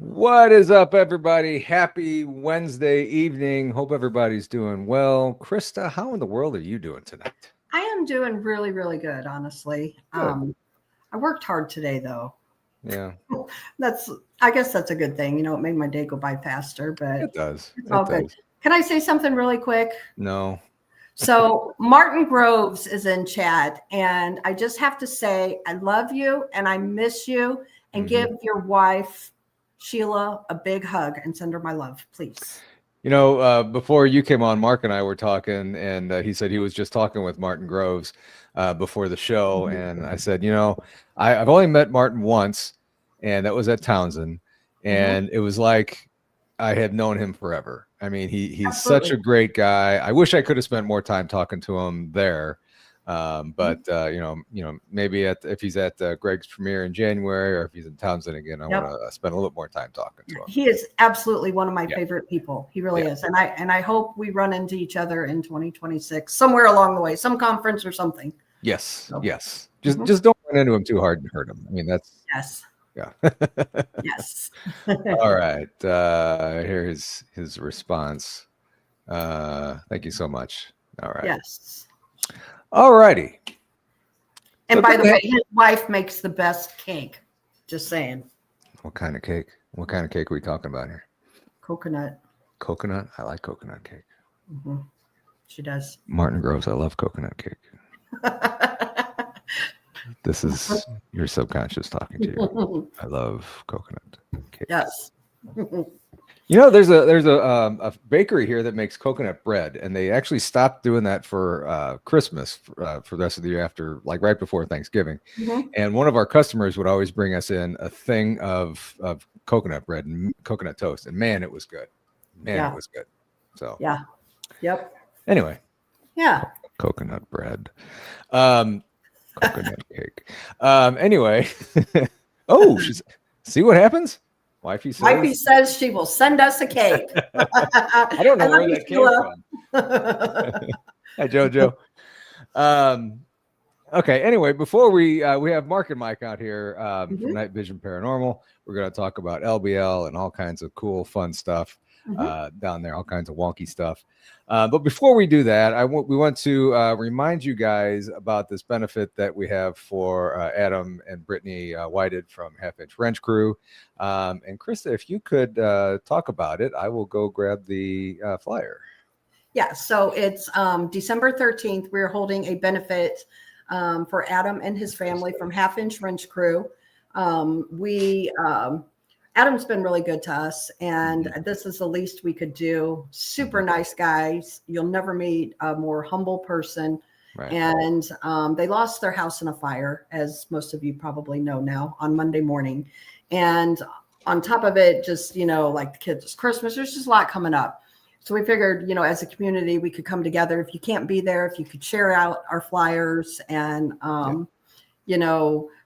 What is up, everybody? Happy Wednesday evening. Hope everybody's doing well. Krista, how in the world are you doing tonight? I am doing really, really good, honestly. Good. I worked hard today, though. Yeah, I guess that's a good thing. It made my day go by faster, but it does. it's It all good. does. Can I say something really quick? No. So, Martin Groves is in chat, and I just have to say, I love you and I miss you, and give your wife, Sheila, a big hug and send her my love, please. Before you came on, Mark and I were talking, and he said he was just talking with Martin Groves before the show. And I said, I've only met Martin once, and that was at Townsend. And it was like I had known him forever. I mean, he's such a great guy. I wish I could have spent more time talking to him there. But maybe if he's at Greg's premiere in January, or if he's in Townsend again, I want to spend a little more time talking to him. He is absolutely one of my favorite people. He really is. And I hope we run into each other in 2026 somewhere along the way, some conference or something. Yes. So. Yes. Just don't run into him too hard and hurt him. I mean, that's yeah. Yes. All right. Here's his response. Thank you so much. All right. Yes. All righty. And by the way, his wife makes the best cake. Just saying. What kind of cake? What kind of cake are we talking about here? Coconut. Coconut? I like coconut cake. She does. Martin Groves, I love coconut cake. This is your subconscious talking to you. I love coconut cake. Yes. There's a bakery here that makes coconut bread, and they actually stopped doing that for Christmas for the rest of the year, after right before Thanksgiving. And one of our customers would always bring us in a thing of coconut bread and coconut toast, and man, it was good. It was good. So Yep. Anyway. Yeah. Coconut bread. Coconut cake. Anyway. See what happens? Wifey says she will send us a cake. I don't know where that came from. Hi, JoJo. Okay. Anyway, before we have Mark and Mike out here from Night Vision Paranormal. We're going to talk about LBL and all kinds of cool, fun stuff down there, all kinds of wonky stuff. But before we do that, we want to remind you guys about this benefit that we have for Adam and Brittany Whited from Half Inch Wrench Crew. And Krista, if you could talk about it, I will go grab the flyer. Yeah, so it's December 13th. We're holding a benefit for Adam and his family from Half Inch Wrench Crew. Adam's been really good to us, and this is the least we could do. Super nice guys. You'll never meet a more humble person. Right. And they lost their house in a fire, as most of you probably know now, on Monday morning. And on top of it, just, like the kids, it's Christmas, there's just a lot coming up. So we figured, as a community, we could come together. If you can't be there, if you could share out our flyers and,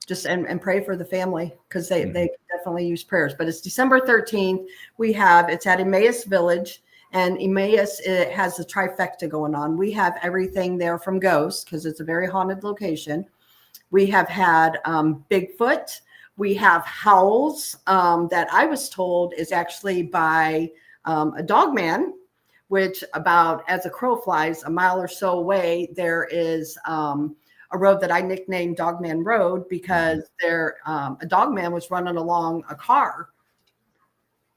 just and pray for the family, because they definitely use prayers. But it's December 13th. It's at Emmaus Village, and Emmaus, it has a trifecta going on. We have everything there from ghosts, because it's a very haunted location. We have had Bigfoot. We have howls that I was told is actually by a dog man, which about as a crow flies a mile or so away, there is a road that I nicknamed Dogman Road, because a dog man was running along a car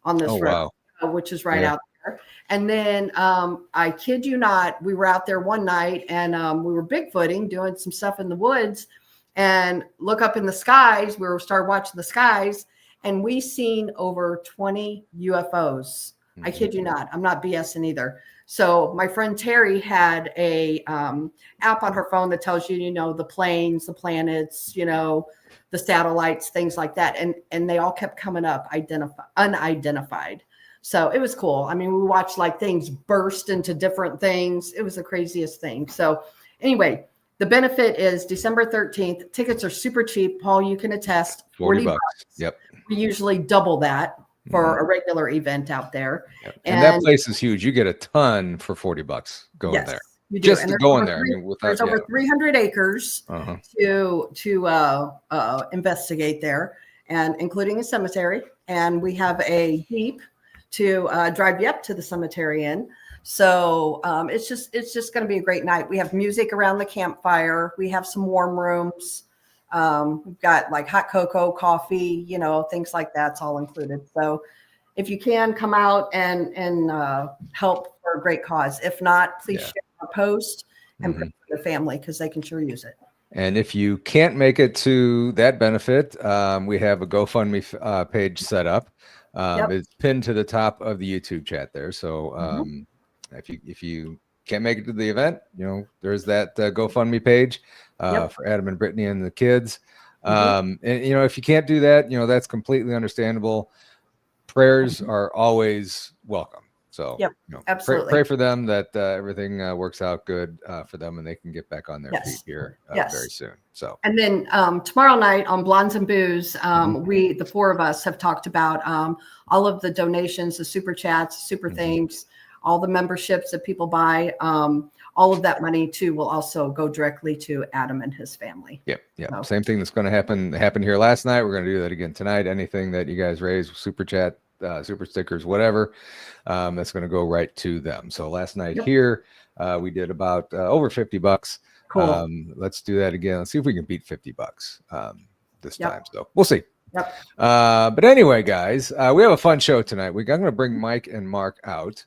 on this road, which is right out there. And then I kid you not, we were out there one night, and we were Bigfooting, doing some stuff in the woods, and look up in the skies. Started watching the skies, and we seen over 20 UFOs. I kid you not. I'm not BSing either. So my friend Terry had a app on her phone that tells you, the planes, the planets, the satellites, things like that. And they all kept coming up unidentified. So it was cool. I mean, we watched things burst into different things. It was the craziest thing. So anyway, the benefit is December 13th. Tickets are super cheap. Paul, you can attest. $40. Yep. We usually double that for a regular event out there. Yep. And that place is huge. You get a ton for $40 going there. You do. Just to go in there. There's over 300 acres to investigate there, and including a cemetery. and we have a Jeep to drive you up to the cemetery in. So it's just going to be a great night. We have music around the campfire. We have some warm rooms. We've got like hot cocoa, coffee, things like that's all included. So if you can come out and help for a great cause. If not, please share our post and pray for the family because they can sure use it. And if you can't make it to that benefit, we have a GoFundMe page set up. It's pinned to the top of the YouTube chat there. So if you can't make it to the event, there's that GoFundMe page for Adam and Brittany and the kids. And if you can't do that, that's completely understandable. Prayers are always welcome. So absolutely pray for them that everything works out good for them and they can get back on their feet here very soon. So and then tomorrow night on Blondes and Booze, we the four of us have talked about all of the donations, the super chats, super things, all the memberships that people buy. All of that money too will also go directly to Adam and his family. So. Same thing that's going to happen here last night. We're going to do that again tonight. Anything that you guys raise, super chat, super stickers, whatever, that's going to go right to them. So last night here, we did about over $50. Cool. Let's do that again. Let's see if we can beat $50 this time. So we'll see. But anyway, guys, we have a fun show tonight. I'm going to bring Mike and Mark out.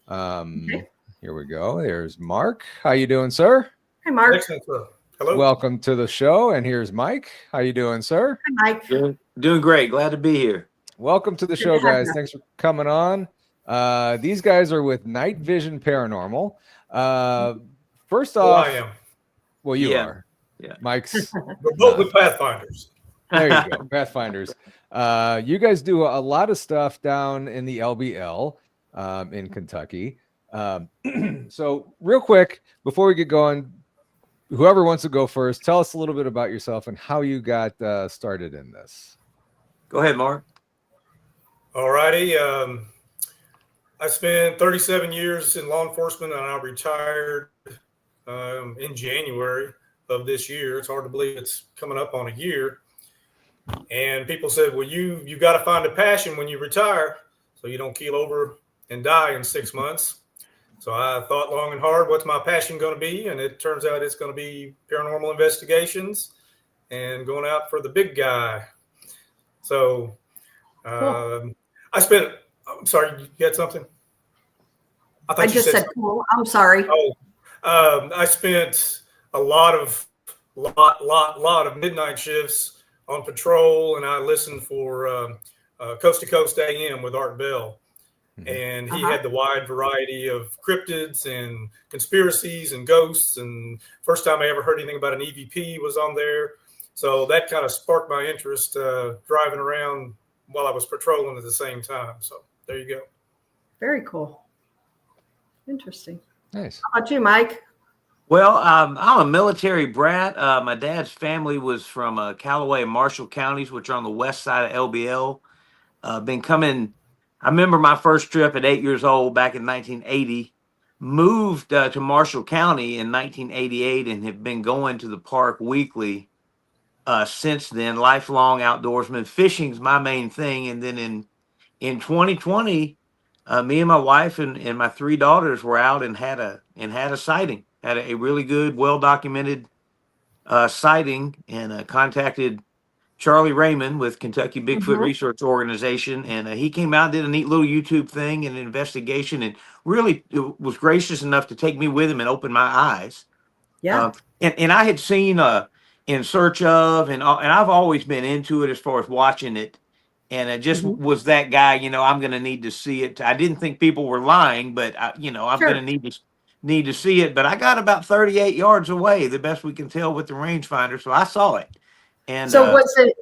Here we go. There's Mark. How you doing, sir? Hi, Mark. Excellent, sir. Hello. Welcome to the show. And here's Mike. How you doing, sir? Hi, Mike. Doing great. Glad to be here. Welcome to the show, guys. Thanks for coming on. These guys are with Night Vision Paranormal. First off, I am. Well, you are. Yeah. Mike's. We're both with Pathfinders. There you go, Pathfinders. You guys do a lot of stuff down in the LBL in Kentucky. So real quick, before we get going, whoever wants to go first, tell us a little bit about yourself and how you got started in this. Go ahead, Mark. All righty. I spent 37 years in law enforcement and I retired in January of this year. It's hard to believe it's coming up on a year. And people said, well, you got to find a passion when you retire so you don't keel over and die in 6 months. So I thought long and hard, what's my passion going to be? And it turns out it's going to be paranormal investigations and going out for the big guy. So I'm sorry, you had something? I just said cool. I'm sorry. I spent a lot of midnight shifts on patrol, and I listened for Coast to Coast AM with Art Bell. And he had the wide variety of cryptids and conspiracies and ghosts. And first time I ever heard anything about an EVP was on there. So that kind of sparked my interest driving around while I was patrolling at the same time. So there you go. Very cool. Interesting. Nice. How about you, Mike? Well, I'm a military brat. My dad's family was from Callaway and Marshall counties, which are on the west side of LBL. I remember my first trip at 8 years old back in 1980, moved to Marshall County in 1988 and have been going to the park weekly since then. Lifelong outdoorsman. Fishing's my main thing. And then in 2020, me and my wife and my three daughters were out and had a sighting, had a really good, well-documented sighting, and contacted Charlie Raymond with Kentucky Bigfoot Research Organization. And he came out, did a neat little YouTube thing and an investigation, and really was gracious enough to take me with him and open my eyes. Yeah. And I had seen In Search Of, and I've always been into it as far as watching it. And it just was that guy, I'm going to need to see it. I didn't think people were lying, but I'm going to need to see it. But I got about 38 yards away, the best we can tell with the rangefinder. So I saw it. And so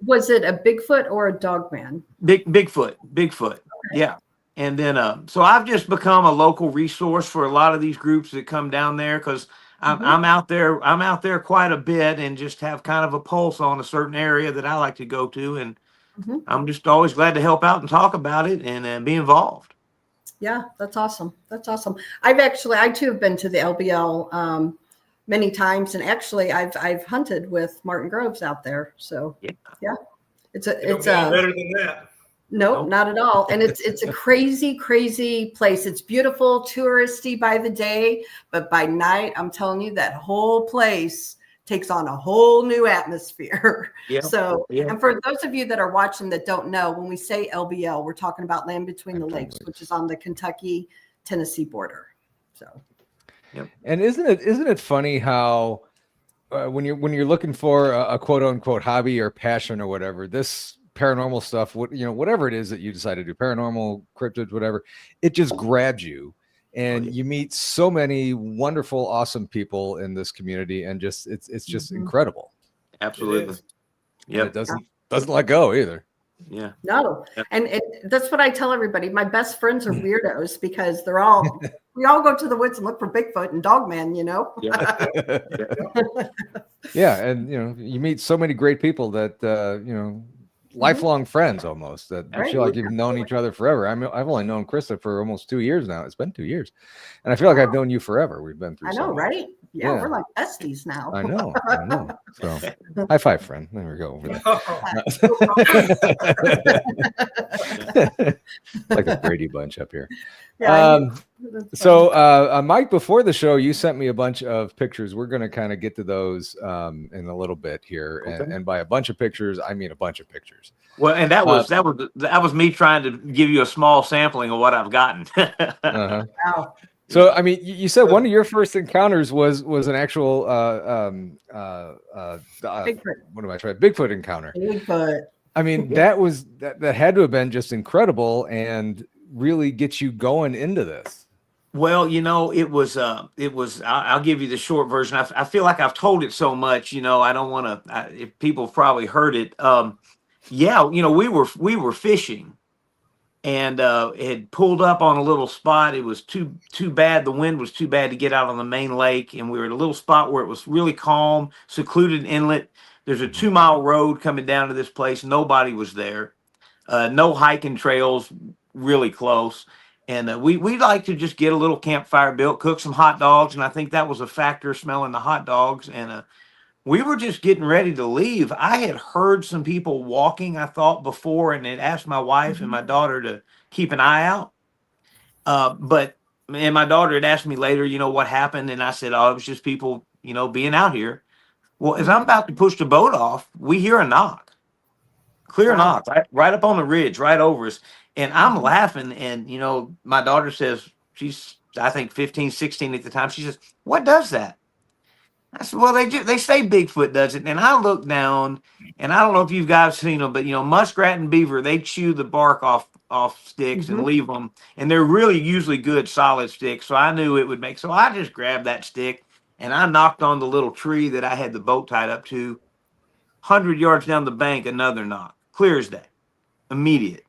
was it a Bigfoot or a Dogman? Bigfoot. Okay. Yeah. And then so I've just become a local resource for a lot of these groups that come down there, because I'm out there quite a bit and just have kind of a pulse on a certain area that I like to go to, and I'm just always glad to help out and talk about it and be involved. Yeah, that's awesome. I too have been to the LBL many times, and actually I've hunted with Martin Groves out there. So yeah, it's better than that. Nope, Nope. not at all. And it's a crazy, crazy place. It's beautiful, touristy by the day, but by night, I'm telling you, that whole place takes on a whole new atmosphere. Yeah. So, Yeah. and for those of you that are watching that don't know, when we say LBL, we're talking about Land Between the Lakes, which is on the Kentucky-Tennessee border. So, And isn't it funny how when you're looking for a quote unquote hobby or passion or whatever, this paranormal stuff, whatever it is that you decide to do, paranormal, cryptids, whatever, it just grabs you, and you meet so many wonderful, awesome people in this community, and just it's just incredible. Absolutely. Yeah, it doesn't let go either. Yeah. No. And that's what I tell everybody. My best friends are weirdos because we all go to the woods and look for Bigfoot and Dogman, Yeah. And, you meet so many great people that, lifelong friends almost that you feel like you've known each other forever. I've only known Krista for almost 2 years now. It's been 2 years. And I feel like I've known you forever. We've been through I know, right? Yeah, we're like besties now. I know. So high five, friend. There we go. Over there. Like a Brady Bunch up here. Yeah, So Mike, before the show, you sent me a bunch of pictures. We're going to kind of get to those in a little bit here. Okay. And by a bunch of pictures, I mean a bunch of pictures. Well, and that was me trying to give you a small sampling of what I've gotten. Wow. So, I mean, you said one of your first encounters was an actual Bigfoot. what am I trying? Bigfoot encounter. Bigfoot. I mean, that had to have been just incredible and really get you going into this. Well, it was, I'll give you the short version. I feel like I've told it so much, I don't want to, if people have probably heard it. We were fishing and had pulled up on a little spot. It was too bad. The wind was too bad to get out on the main lake. And we were at a little spot where it was really calm, secluded inlet. There's a 2-mile road coming down to this place. Nobody was there. No hiking trails really close. And we like to just get a little campfire built, cook some hot dogs. And I think that was a factor, smelling the hot dogs. And we wwere just getting ready to leave. I had heard some people walking, I thought, before, and had asked my wife and my daughter to keep an eye out. And my daughter had asked me later, what happened? And I said, oh, it was just people, being out here. Well, as I'm about to push the boat off, we hear a knock. Clear knock, right up on the ridge, right over us. And I'm laughing. And, my daughter says, she's, I think, 15, 16 at the time. She says, what does that? I said, well, they say Bigfoot does it. And I look down, and I don't know if you guys seen them, but, muskrat and beaver, they chew the bark off sticks and leave them. And they're really usually good, solid sticks. So I knew it would make. So I just grabbed that stick, and I knocked on the little tree that I had the boat tied up to. 100 yards down the bank, another knock. Clear as day. Immediate.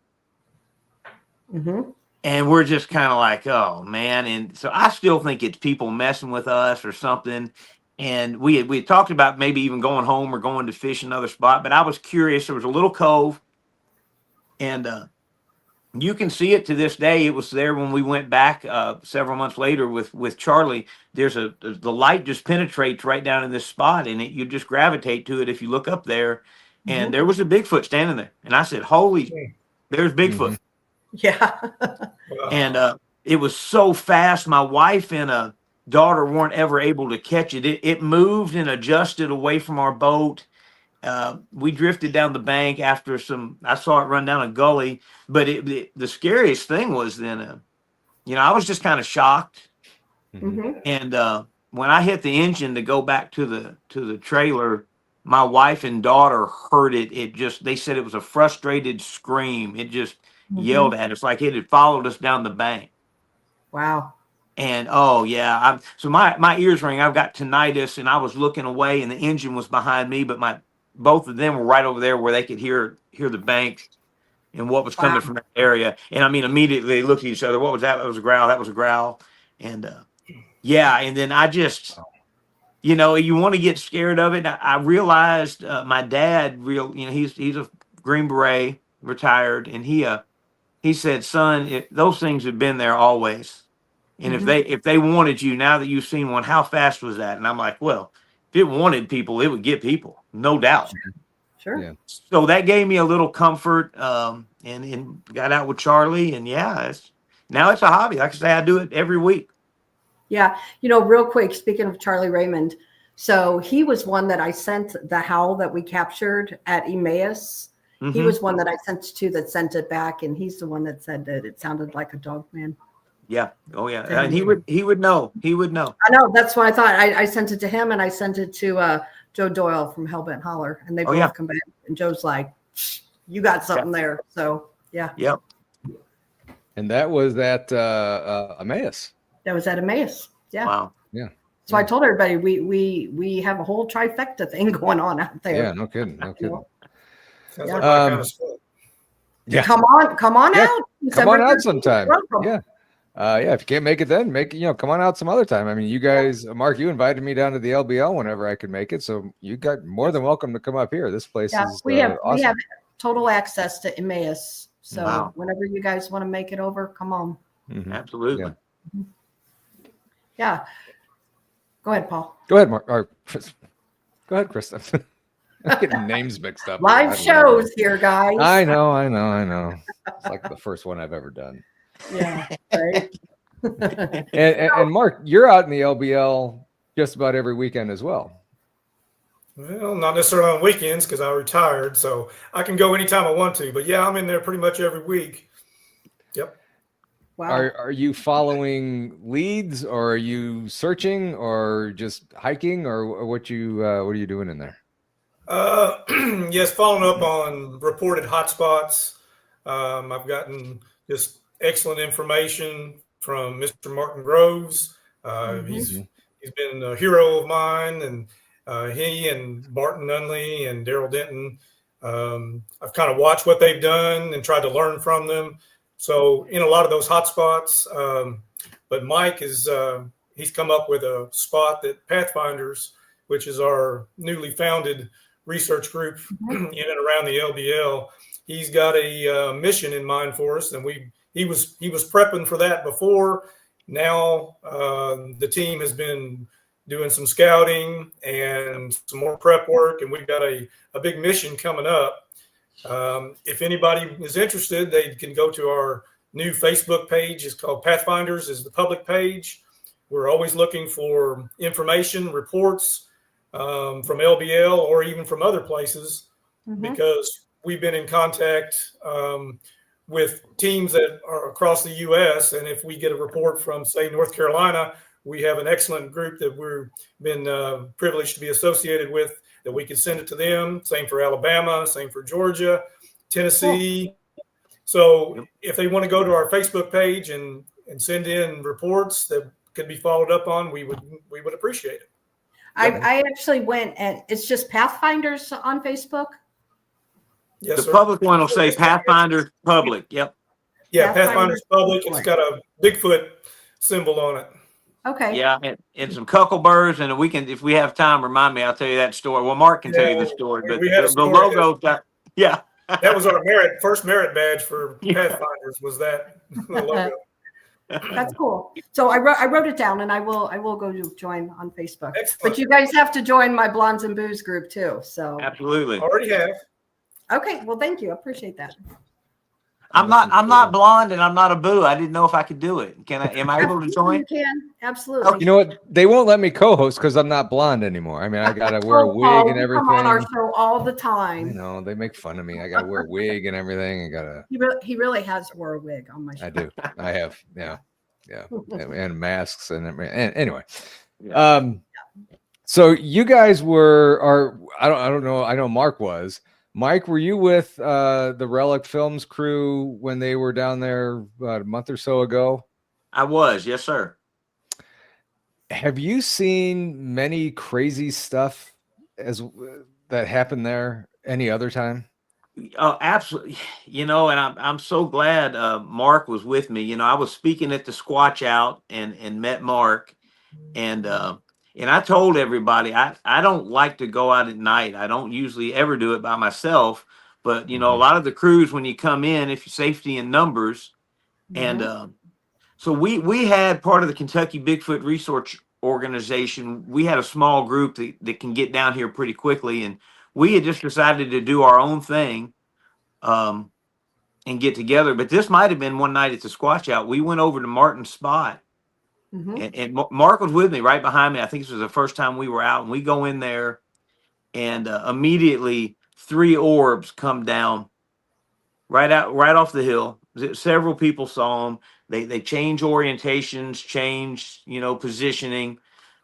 And we're just kind of like, oh, man. And so I still think it's people messing with us or something. And we had talked about maybe even going home or going to fish another spot. But I was curious. There was a little cove. And you can see it to this day. It was there when we went back several months later with Charlie. The light just penetrates right down in this spot. And you just gravitate to it if you look up there. And there was a Bigfoot standing there. And I said, holy, there's Bigfoot. Yeah. And it was so fast. My wife and daughter weren't ever able to catch it. It moved and adjusted away from our boat. We drifted down the bank after I saw it run down a gully. But the scariest thing was then, I was just kind of shocked. And when I hit the engine to go back to the trailer, my wife and daughter heard it. They said it was a frustrated scream. It just yelled at us like it had followed us down the bank. Wow. And oh yeah, so my ears ring. I've got tinnitus, and I was looking away, and the engine was behind me, but both of them were right over there where they could hear the bank and what was coming from that area. And I mean, immediately they looked at each other. What was that? That was a growl. That was a growl. And and then I just, you want to get scared of it. I realized my dad, he's a Green Beret, retired, and he said, son, those things have been there always. And if they wanted you, now that you've seen one, how fast was that? And I'm like, well, if it wanted people, it would get people, no doubt. Sure. Yeah. So that gave me a little comfort, and got out with Charlie, and now it's a hobby. Like I say, I do it every week. Yeah. Real quick, speaking of Charlie Raymond, so he was one that I sent the howl that we captured at Emmaus. He was one that I sent to that sent it back, and he's the one that said that it sounded like a dog man. Yeah. Oh yeah. And he would know. He would know. I know. That's why I thought I sent it to him, and I sent it to Joe Doyle from Hellbent Holler, and they both come back. And Joe's like, "You got something there." So yeah. Yep. And that was at Emmaus. That was at Emmaus. Yeah. Wow. Yeah. So I told everybody we have a whole trifecta thing going on out there. Yeah. No kidding. No kidding. Sounds like my kind of stuff. Yeah. Come on Yeah, out. Come on out 13th. sometime. Welcome. Yeah. If you can't make it then, come on out some other time. I mean, you guys, Mark, you invited me down to the LBL whenever I could make it. So you got more than welcome to come up here. This place is we have awesome. total access to Emmaus. So Wow. whenever you guys want to make it over, come on. Mhm. Absolutely. Yeah. Go ahead, Paul. Go ahead, Mark. Or, go ahead, Krista. I'm getting names mixed up. Live shows here, guys. I know. It's like the first one I've ever done. Yeah. Right. And Mark, you're out in the LBL just about every weekend as well. Well, not necessarily on weekends because I retired, so I can go anytime I want to. But yeah, I'm in there pretty much every week. Yep. Wow. Are you following leads, or are you searching, or just hiking, or what are you doing in there? Yes, following up on reported hotspots. I've gotten just excellent information from Mr. Martin Groves. He's been a hero of mine, and he and Barton Nunley and Daryl Denton. I've kind of watched what they've done and tried to learn from them. So in a lot of those hotspots, but Mike is he's come up with a spot that Pathfinders, which is our newly founded research group in and around the LBL, he's got a mission in mind for us, and he was prepping for that before. Now the team has been doing some scouting and some more prep work, and we've got a big mission coming up. If anybody is interested, they can go to our new Facebook page. It's called Pathfinders, is the public page. We're always looking for information, reports from LBL or even from other places, because we've been in contact with teams that are across the U.S. And if we get a report from, say, North Carolina, we have an excellent group that we've been privileged to be associated with, that we can send it to them. Same for Alabama, same for Georgia, Tennessee. So if they want to go to our Facebook page and send in reports that could be followed up on, we would appreciate it. I actually went, and it's just Pathfinders on Facebook. Yes, The sir. public one will say Pathfinder Public. Yep. Yeah, Pathfinders Public. It's got a Bigfoot symbol on it. Okay. Yeah, and some cuckleburs, and we can, if we have time, remind me. I'll tell you that story. Well, Mark can tell you the story, but we had a the story logo. Yeah. That was our first merit badge for Pathfinders. Was that the logo? That's cool. So I wrote it down, and I will go to join on Facebook. Excellent. But you guys have to join my Blondes and Booze group too. So Absolutely. Already have. okay. Well, thank you. I appreciate that. I'm not blonde and I'm not a boo. I didn't know if I could do it. Am I able to join? You can. Absolutely. You know what? They won't let me co-host because I'm not blonde anymore. I mean, I gotta wear a wig and everything. Come on our show all the time. You know, they make fun of me. I gotta wear a wig and everything. I gotta. He really has wore a wig on my show. I do. I have. Yeah. And masks and everything. And anyway. Yeah. So you guys I don't know. I know Mark was. Mike, were you with the Relic Films crew when they were down there about a month or so ago? I was, yes, sir. Have you seen many crazy stuff that happened there any other time? Oh, absolutely. And I'm so glad Mark was with me. I was speaking at the Squatch Out and met Mark, and I told everybody I don't like to go out at night. I don't usually ever do it by myself, but a lot of the crews, when you come in, if you're safety in numbers, and so we had part of the Kentucky Bigfoot Research Organization. We had a small group that can get down here pretty quickly, and we had just decided to do our own thing, and get together. But this might have been one night at the Squatch Out. We went over to Martin's spot, and Mark was with me right behind me. I think this was the first time we were out, and we go in there, and immediately 3 orbs come down right off the hill. Several people saw them. They change orientations, change, positioning.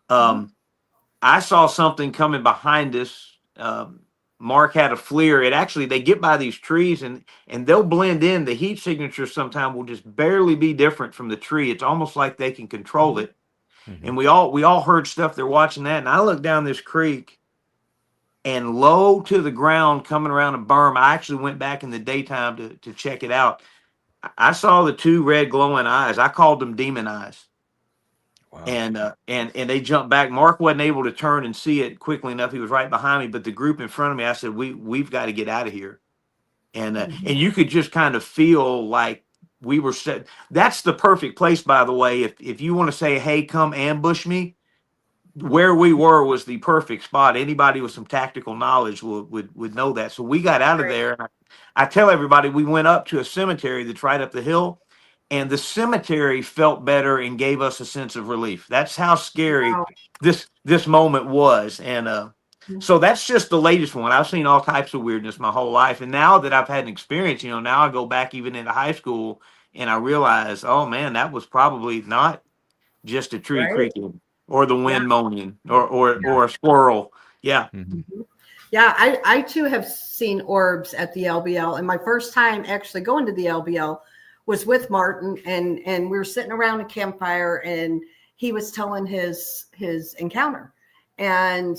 I saw something coming behind us. Mark had a FLIR. They get by these trees and they'll blend in. The heat signature sometimes will just barely be different from the tree. It's almost like they can control it. And we all heard stuff. They're watching that. And I looked down this creek, and low to the ground coming around a berm. I actually went back in the daytime to check it out. I saw the 2 red glowing eyes. I called them demon eyes. Wow. And they jumped back. Mark wasn't able to turn and see it quickly enough. He was right behind me, but the group in front of me, I said, we've got to get out of here. And you could just kind of feel like we were set. That's the perfect place, by the way. If you want to say, hey, come ambush me, where we were was the perfect spot. Anybody with some tactical knowledge would know that. So we got out of there. I tell everybody, we went up to a cemetery that's right up the hill, and the cemetery felt better and gave us a sense of relief. That's how scary this moment was. And so that's just the latest one. I've seen all types of weirdness my whole life. And now that I've had an experience, now I go back even into high school and I realize, oh man, that was probably not just a tree creaking or the wind moaning or a squirrel. Yeah. Yeah, I too have seen orbs at the LBL, and my first time actually going to the LBL was with Martin, and we were sitting around a campfire, and he was telling his encounter, and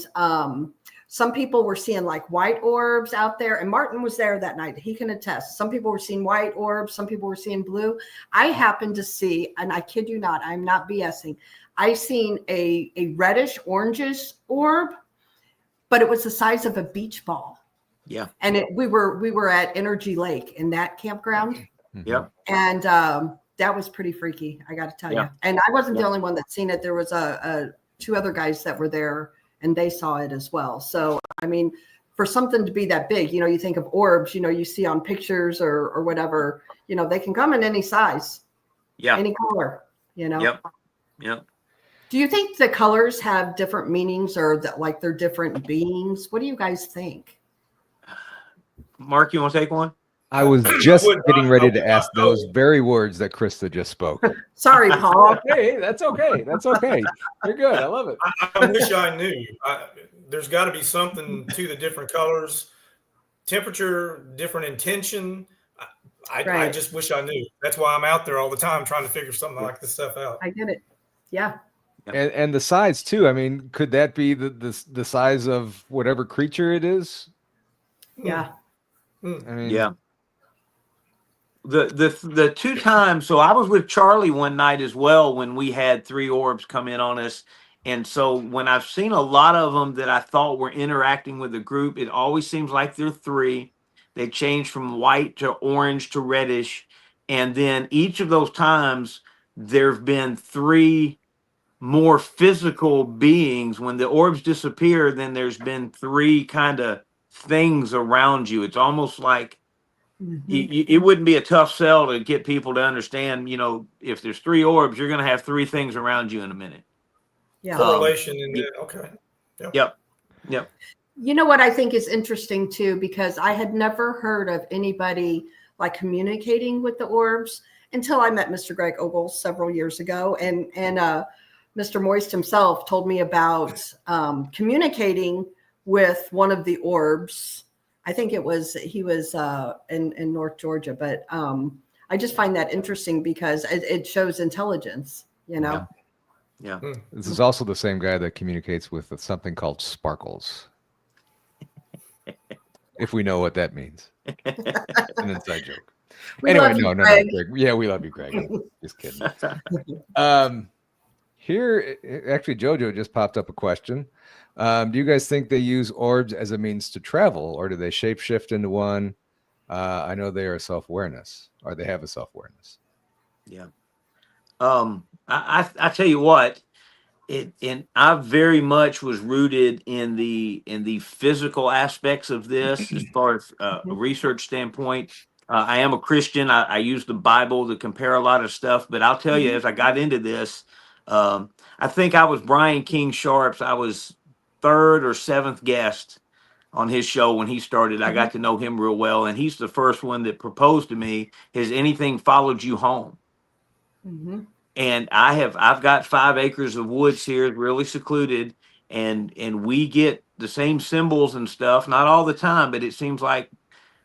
some people were seeing like white orbs out there, and Martin was there that night. He can attest. Some people were seeing white orbs, some people were seeing blue. I happened to see, and I kid you not, I'm not BSing, I seen a reddish orangish orb, but it was the size of a beach ball. Yeah. And we were at Energy Lake in that campground. Yep. And that was pretty freaky, I got to tell you. And I wasn't the only one that seen it. There was 2 other guys that were there, and they saw it as well. So, I mean, for something to be that big, you think of orbs, you see on pictures or whatever, they can come in any size, any color, Yep. Do you think the colors have different meanings, or that like they're different beings? What do you guys think? Mark, you want to take one? I was just getting ready to ask those very words that Krista just spoke. Sorry, Paul. Hey, that's okay. That's okay. You're good. I love it. I wish I knew. There's got to be something to the different colors, temperature, different intention. I just wish I knew. That's why I'm out there all the time trying to figure something like this stuff out. I get it. Yeah. And the size too. I mean, could that be the size of whatever creature it is? Yeah. I mean, yeah. The 2 times, so I was with Charlie one night as well when we had 3 orbs come in on us. And so when I've seen a lot of them that I thought were interacting with the group, it always seems like they're 3. They change from white to orange to reddish. And then each of those times, there have been 3 more physical beings. When the orbs disappear, then there's been 3 kind of things around you. It's almost like it wouldn't be a tough sell to get people to understand, if there's 3 orbs, you're going to have 3 things around you in a minute. Yeah. Correlation in that. Okay. Yep. You know what I think is interesting too, because I had never heard of anybody like communicating with the orbs until I met Mr. Greg Ogle several years ago. And Mr. Moist himself told me about communicating with one of the orbs. I think he was in North Georgia, but I just find that interesting because it shows intelligence, Yeah. This is also the same guy that communicates with something called sparkles. If we know what that means. An inside joke. Anyway, no, Greg. Yeah, we love you, Greg. Just kidding. Here, actually, JoJo just popped up a question. Do you guys think they use orbs as a means to travel, or do they shapeshift into one? I know they are self-awareness, or they have a self-awareness. Yeah. I tell you what, and I very much was rooted in the physical aspects of this as far as a research standpoint. I am a Christian. I use the Bible to compare a lot of stuff, but I'll tell you, as I got into this, I think I was Brian King Sharp's. I was third or seventh guest on his show when he started. I got to know him real well, and he's the first one that proposed to me, "Has anything followed you home?" And I've got 5 acres of woods here, really secluded, and we get the same symbols and stuff, not all the time, but it seems like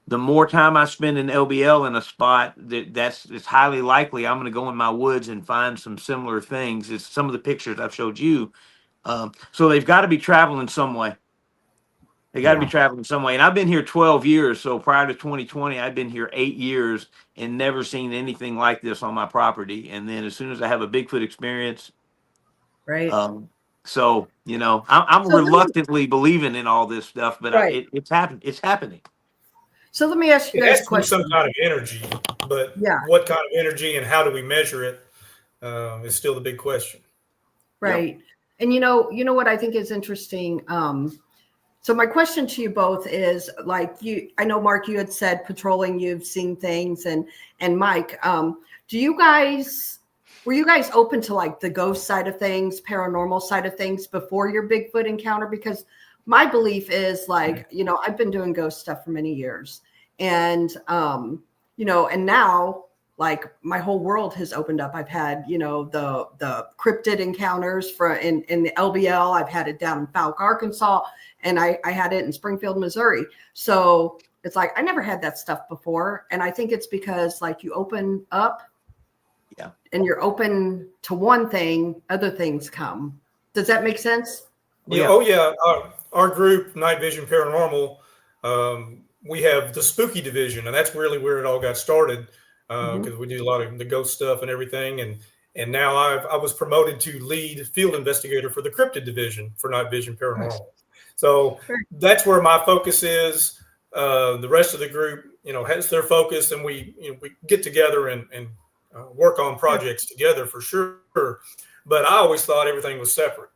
the more time I spend in LBL in a spot, it's highly likely I'm going to go in my woods and find some similar things. It's some of the pictures I've showed you. So they've got to be traveling some way. They got to be traveling some way. And I've been here 12 years. So prior to 2020, I've been here 8 years and never seen anything like this on my property. And then as soon as I have a Bigfoot experience, Right. So, you know, I'm So reluctantly believing in all this stuff, but it's happening. So let me ask you It guys has a to be question. some kind of energy, but what kind of energy and how do we measure it is still the big question. Right. And you know what I think is interesting. So my question to you both is, like, I know Mark, you had said patrolling, you've seen things, and Mike, were you guys open to like the ghost side of things, paranormal side of things before your Bigfoot encounter? Because my belief is, like, you know, I've been doing ghost stuff for many years, and you know, and now, like, my whole world has opened up. I've had, you know, the cryptid encounters in the LBL. I've had it down in Fouke, Arkansas, and I had it in Springfield, Missouri. So it's like, I never had that stuff before. And I think it's because, like, you open up and you're open to one thing, other things come. Does that make sense? Yeah. Oh yeah. Our group, Night Vision Paranormal, we have the spooky division, and that's really where it all got started. Because we do a lot of the ghost stuff and everything, and now I was promoted to lead field investigator for the cryptid division for Night Vision Paranormal. Nice. So that's where my focus is. The rest of the group, you know, has their focus, and we get together and work on projects together for sure. But I always thought everything was separate.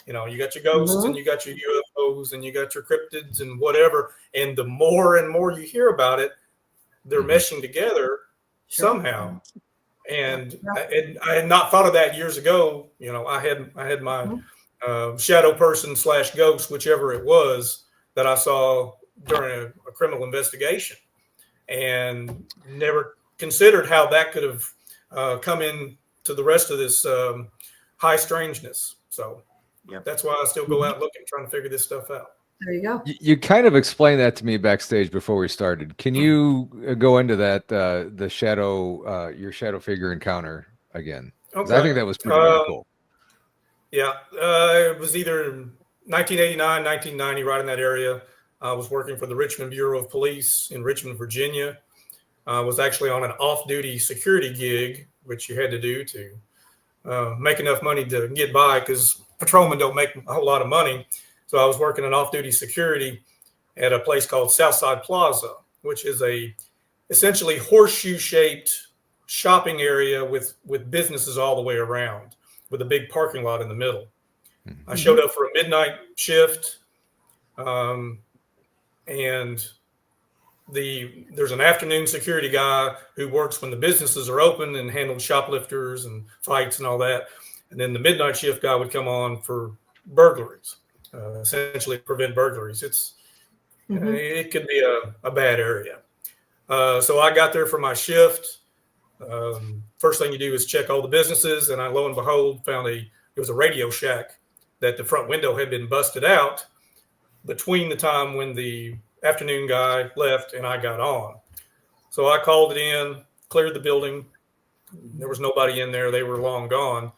You know, you got your ghosts and you got your UFOs and you got your cryptids and whatever. And the more and more you hear about it, they're meshing together somehow. And I had not thought of that years ago. You know, I had my shadow person / ghost, whichever it was, that I saw during a criminal investigation, and never considered how that could have come in to the rest of this high strangeness. So that's why I still go out looking, trying to figure this stuff out. There you go. You kind of explained that to me backstage before we started. Can you go into that, the shadow, your shadow figure encounter again? Okay. I think that was pretty cool. Yeah. It was either 1989, 1990, right in that area. I was working for the Richmond Bureau of Police in Richmond, Virginia. I was actually on an off-duty security gig, which you had to do to make enough money to get by, because patrolmen don't make a whole lot of money. So I was working in off-duty security at a place called Southside Plaza, which is a essentially horseshoe-shaped shopping area with businesses all the way around, with a big parking lot in the middle. I showed up for a midnight shift, and there's an afternoon security guy who works when the businesses are open and handles shoplifters and fights and all that. And then the midnight shift guy would come on for burglaries. Essentially prevent burglaries. It could be a bad area. So I got there for my shift. First thing you do is check all the businesses, and I, lo and behold, found it was a Radio Shack that the front window had been busted out between the time when the afternoon guy left and I got on. So I called it in, cleared the building. There was nobody in there. They were long gone.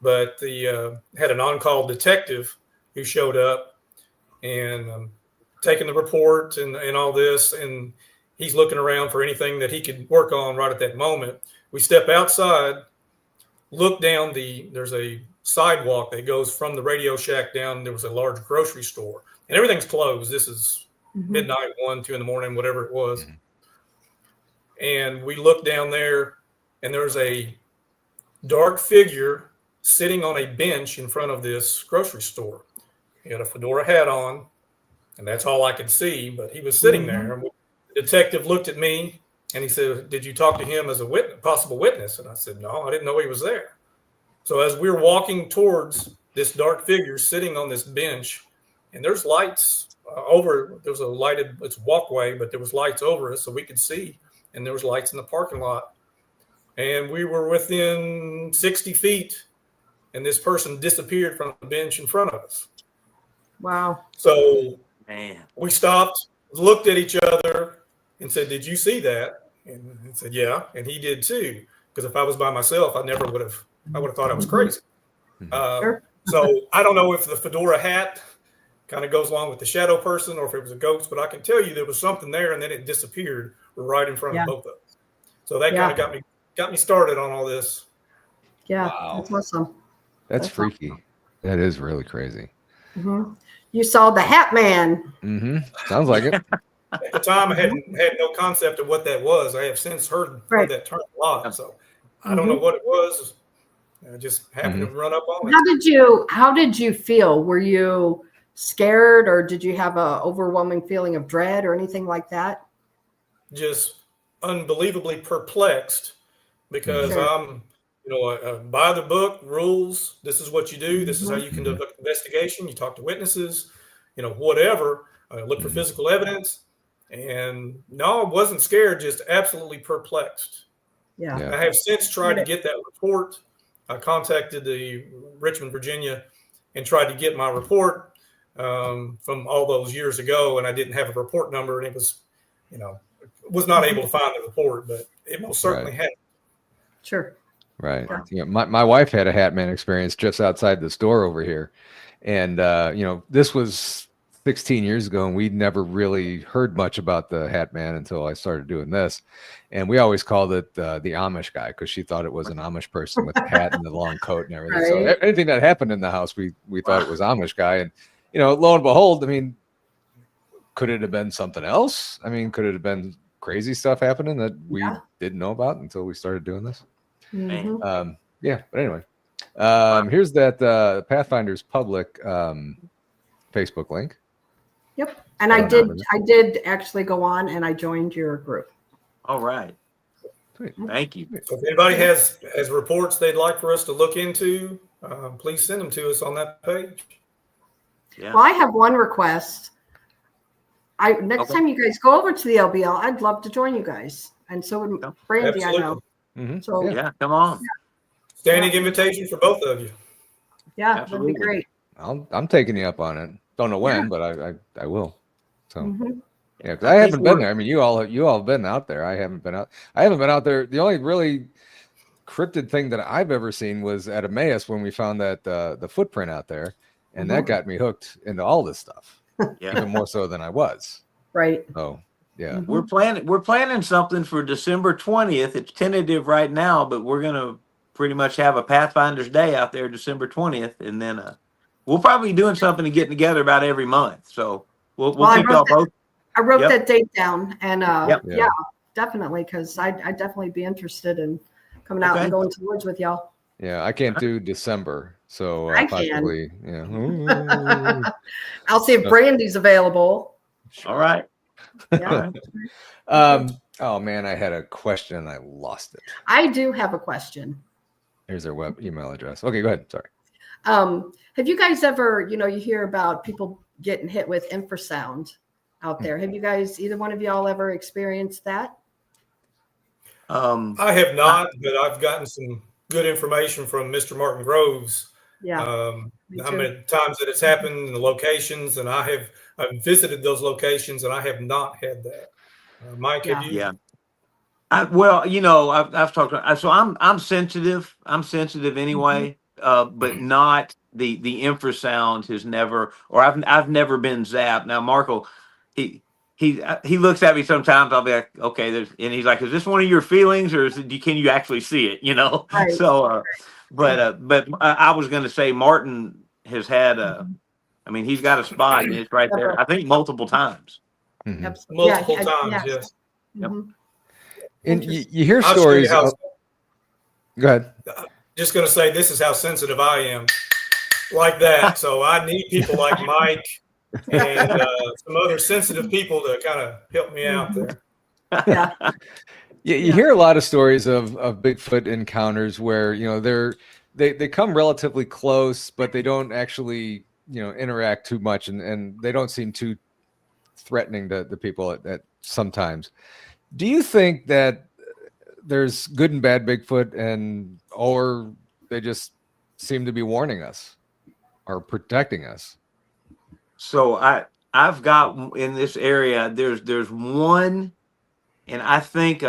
But had an on-call detective who showed up and taking the report and all this, and he's looking around for anything that he could work on right at that moment. We step outside, look down there's a sidewalk that goes from the Radio Shack down. There was a large grocery store, and everything's closed. This is midnight, 1, 2 in the morning, whatever it was. And we look down there, and there's a dark figure sitting on a bench in front of this grocery store. He had a fedora hat on, and that's all I could see, but he was sitting there. And the detective looked at me and he said, "Did you talk to him as a possible witness?" And I said, "No, I didn't know he was there." So as we were walking towards this dark figure sitting on this bench, and there's lights there's a lighted, it's walkway, but there was lights over us so we could see, and there was lights in the parking lot. And we were within 60 feet, and this person disappeared from the bench in front of us. Wow. So Man. we stopped, looked at each other, and said, "Did you see that?" And he said, "Yeah." And he did too, because if I was by myself, I would have thought I was crazy. Sure. So I don't know if the fedora hat kind of goes along with the shadow person or if it was a ghost, but I can tell you there was something there, and then it disappeared right in front of both of us. So that kind of got me started on all this. Yeah, Wow. that's awesome. That's freaky. That is really crazy. You saw the Hat Man. Sounds like it. At the time, I had no concept of what that was. I have since heard that term a lot, so I don't know what it was. I just happened to run up on it. How did you feel? Were you scared, or did you have a overwhelming feeling of dread or anything like that? Just unbelievably perplexed, because I'm, by the book rules. This is what you do. This is how you conduct an investigation. You talk to witnesses, whatever. Look for physical evidence. And no, I wasn't scared. Just absolutely perplexed. Yeah. I have since tried to get that report. I contacted the Richmond, Virginia, and tried to get my report from all those years ago, and I didn't have a report number, and it was, was not able to find the report, but it most certainly had. Sure. Right. Yeah. My wife had a Hat Man experience just outside the store over here, and this was 16 years ago, and we'd never really heard much about the Hat Man until I started doing this. And we always called it the Amish guy, because she thought it was an Amish person with the hat and the long coat and everything. So anything that happened in the house, we thought it was Amish guy. And, lo and behold, could it have been something else? Could it have been crazy stuff happening that we didn't know about until we started doing this? But anyway, here's that Pathfinder's public Facebook link. Yep. And I did actually go on and I joined your group. All right. Sweet. Thank you. So if anybody has reports they'd like for us to look into, please send them to us on that page. Yeah. Well, I have one request. Next time you guys go over to the LBL, I'd love to join you guys. And so would Brandy, Absolutely. I know. So Yeah, come on. Standing invitation for both of you. yeah, Absolutely. that'd be great. I'm taking you up on it. Don't know when, but I will. So yeah, because I Please haven't been do. there. You all have been out there. I haven't been out. I haven't been out there. The only really cryptid thing that I've ever seen was at Emmaus when we found that the footprint out there, and that got me hooked into all this stuff. Yeah. Even more so than I was. Right. Oh yeah. We're planning something for December 20th. It's tentative right now, but we're gonna pretty much have a Pathfinder's Day out there December 20th, and then we'll probably be doing something and getting together about every month. So we'll keep y'all both. I wrote that date down, and Yeah. definitely, because I'd definitely be interested in coming out and going to the woods with y'all. Yeah, I can't do December, so I possibly, can. I'll see if Brandy's available. All right. Yeah. Oh man, I had a question and I lost it. I do have a question. Here's their email address. Okay, go ahead. Sorry. Have you guys ever, you hear about people getting hit with infrasound out there? Have you guys, either one of y'all, ever experienced that? I have not, but I've gotten some good information from Mr. Martin Groves. Yeah. How many times that it's happened in the locations, and I've visited those locations, and I have not had that. Mike, have you? Yeah. I've talked about, so I'm sensitive. I'm sensitive anyway, but not the infrasound has never, or I've never been zapped. Now, Marco, he looks at me sometimes. I'll be like, okay, and he's like, is this one of your feelings, or can you actually see it? Right. So, but I was going to say Martin has had he's got a spot, and it's right there. I think multiple times. Multiple times, yes. Mm-hmm. And you hear stories. Go ahead. just going to say this is how sensitive I am, like that. So I need people like Mike and some other sensitive people to kind of help me out there. Yeah. Yeah, you hear a lot of stories of Bigfoot encounters where, you know, they come relatively close, but they don't actually, you know, interact too much, and they don't seem too threatening to the people at sometimes. Do you think that there's good and bad Bigfoot, or they just seem to be warning us or protecting us? So I've got in this area, there's one, and I think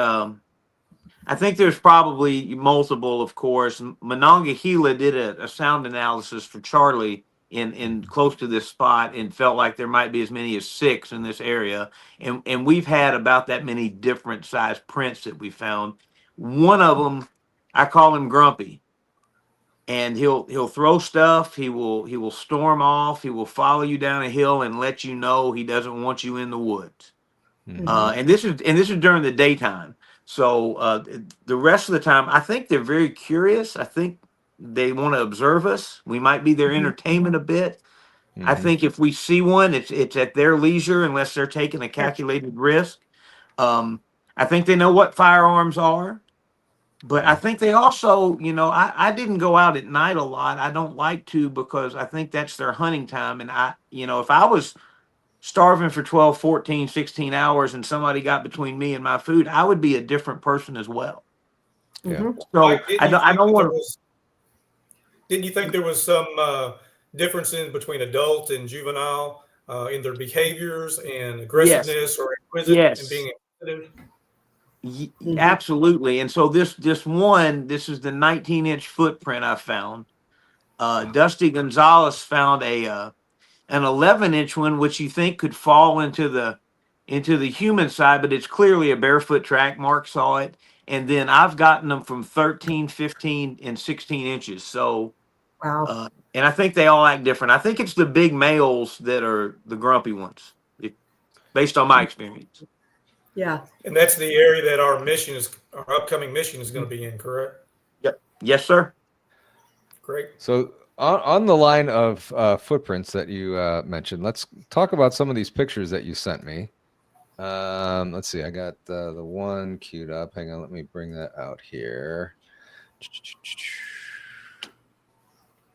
there's probably multiple, of course. Monongahela did a sound analysis for Charlie in close to this spot and felt like there might be as many as 6 in this area. And we've had about that many different size prints that we found. One of them, I call him Grumpy. And he'll throw stuff, he will storm off, he will follow you down a hill and let you know he doesn't want you in the woods. And this is during the daytime. So the rest of the time, I think they're very curious. I think they want to observe us. We might be their entertainment a bit. I think if we see one, it's at their leisure unless they're taking a calculated risk. I think they know what firearms are, but I think they also, you know, I didn't go out at night a lot. I don't like to because I think that's their hunting time. And if I was starving for 12, 14, 16 hours and somebody got between me and my food, I would be a different person as well. Yeah. So Mike, I don't want to. Didn't you think there was some difference in between adult and juvenile in their behaviors and aggressiveness or inquisitive and being inquisitive? Absolutely. And so this is the 19-inch footprint I found. Dusty Gonzalez found an 11-inch one, which you think could fall into the human side, but it's clearly a barefoot track. Mark saw it. And then I've gotten them from 13, 15, and 16 inches. So, Wow. And I think they all act different. I think it's the big males that are the grumpy ones, based on my experience. Yeah. And that's the area that our upcoming mission is going to be in, correct? Yep. Yes, sir. Great. So on the line of footprints that you mentioned, let's talk about some of these pictures that you sent me. Let's see. I got the one queued up. Hang on. Let me bring that out here.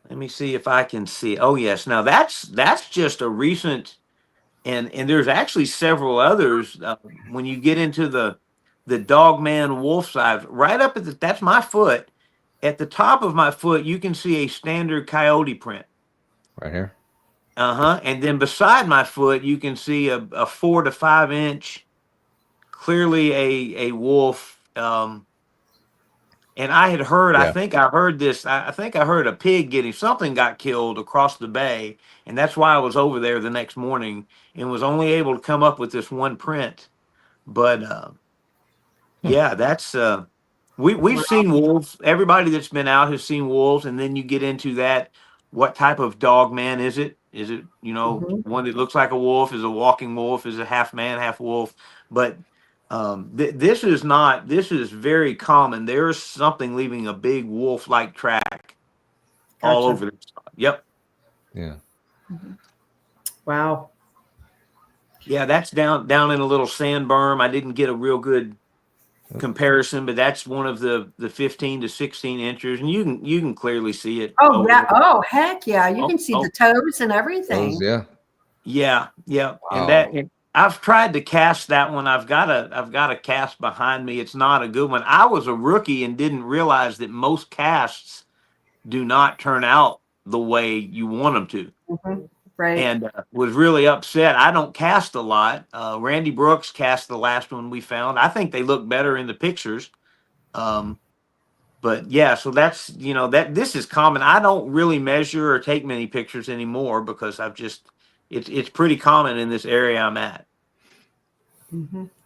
Let me see if I can see. Oh, yes. Now that's just a recent, and there's actually several others. When you get into the dog man wolf side, right up at that's my foot. At the top of my foot, you can see a standard coyote print. Right here. And then beside my foot, you can see a 4 to 5 inch, clearly a wolf. And I had heard, I think I heard this. I think I heard a pig something got killed across the bay, and that's why I was over there the next morning and was only able to come up with this one print. But yeah, that's we've seen wolves. Everybody that's been out has seen wolves, and then you get into that. What type of dog man is it? Is it, one that looks like a wolf? Is a walking wolf? Is a half man, half wolf? But this is very common. There's something leaving a big wolf-like track all over the spot. Yep. Yeah. Wow. Yeah, that's down in a little sand berm. I didn't get a real good comparison, but that's one of the 15 to 16 inches, and you can clearly see it. Oh yeah. Oh heck yeah. You can see the toes and everything. Those, yeah. Wow. And I've tried to cast that one. I've got a cast behind me. It's not a good one. I was a rookie and didn't realize that most casts do not turn out the way you want them to. Right. And was really upset. I don't cast a lot. Randy Brooks cast the last one we found. I think they look better in the pictures. But yeah, so that's, that this is common. I don't really measure or take many pictures anymore because it's pretty common in this area I'm at.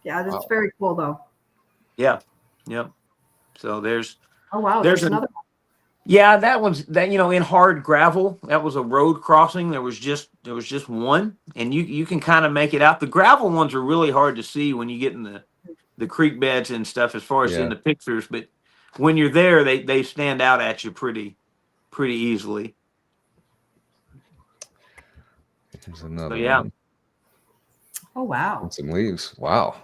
Yeah, that's very cool though. Yeah. Yep. So there's there's another one. Yeah, that one's in hard gravel. That was a road crossing. There was just one, and you can kind of make it out. The gravel ones are really hard to see when you get in the creek beds and stuff as far as in the pictures. But when you're there, they stand out at you pretty easily. There's another yeah. one. Oh, wow. And some leaves. Wow.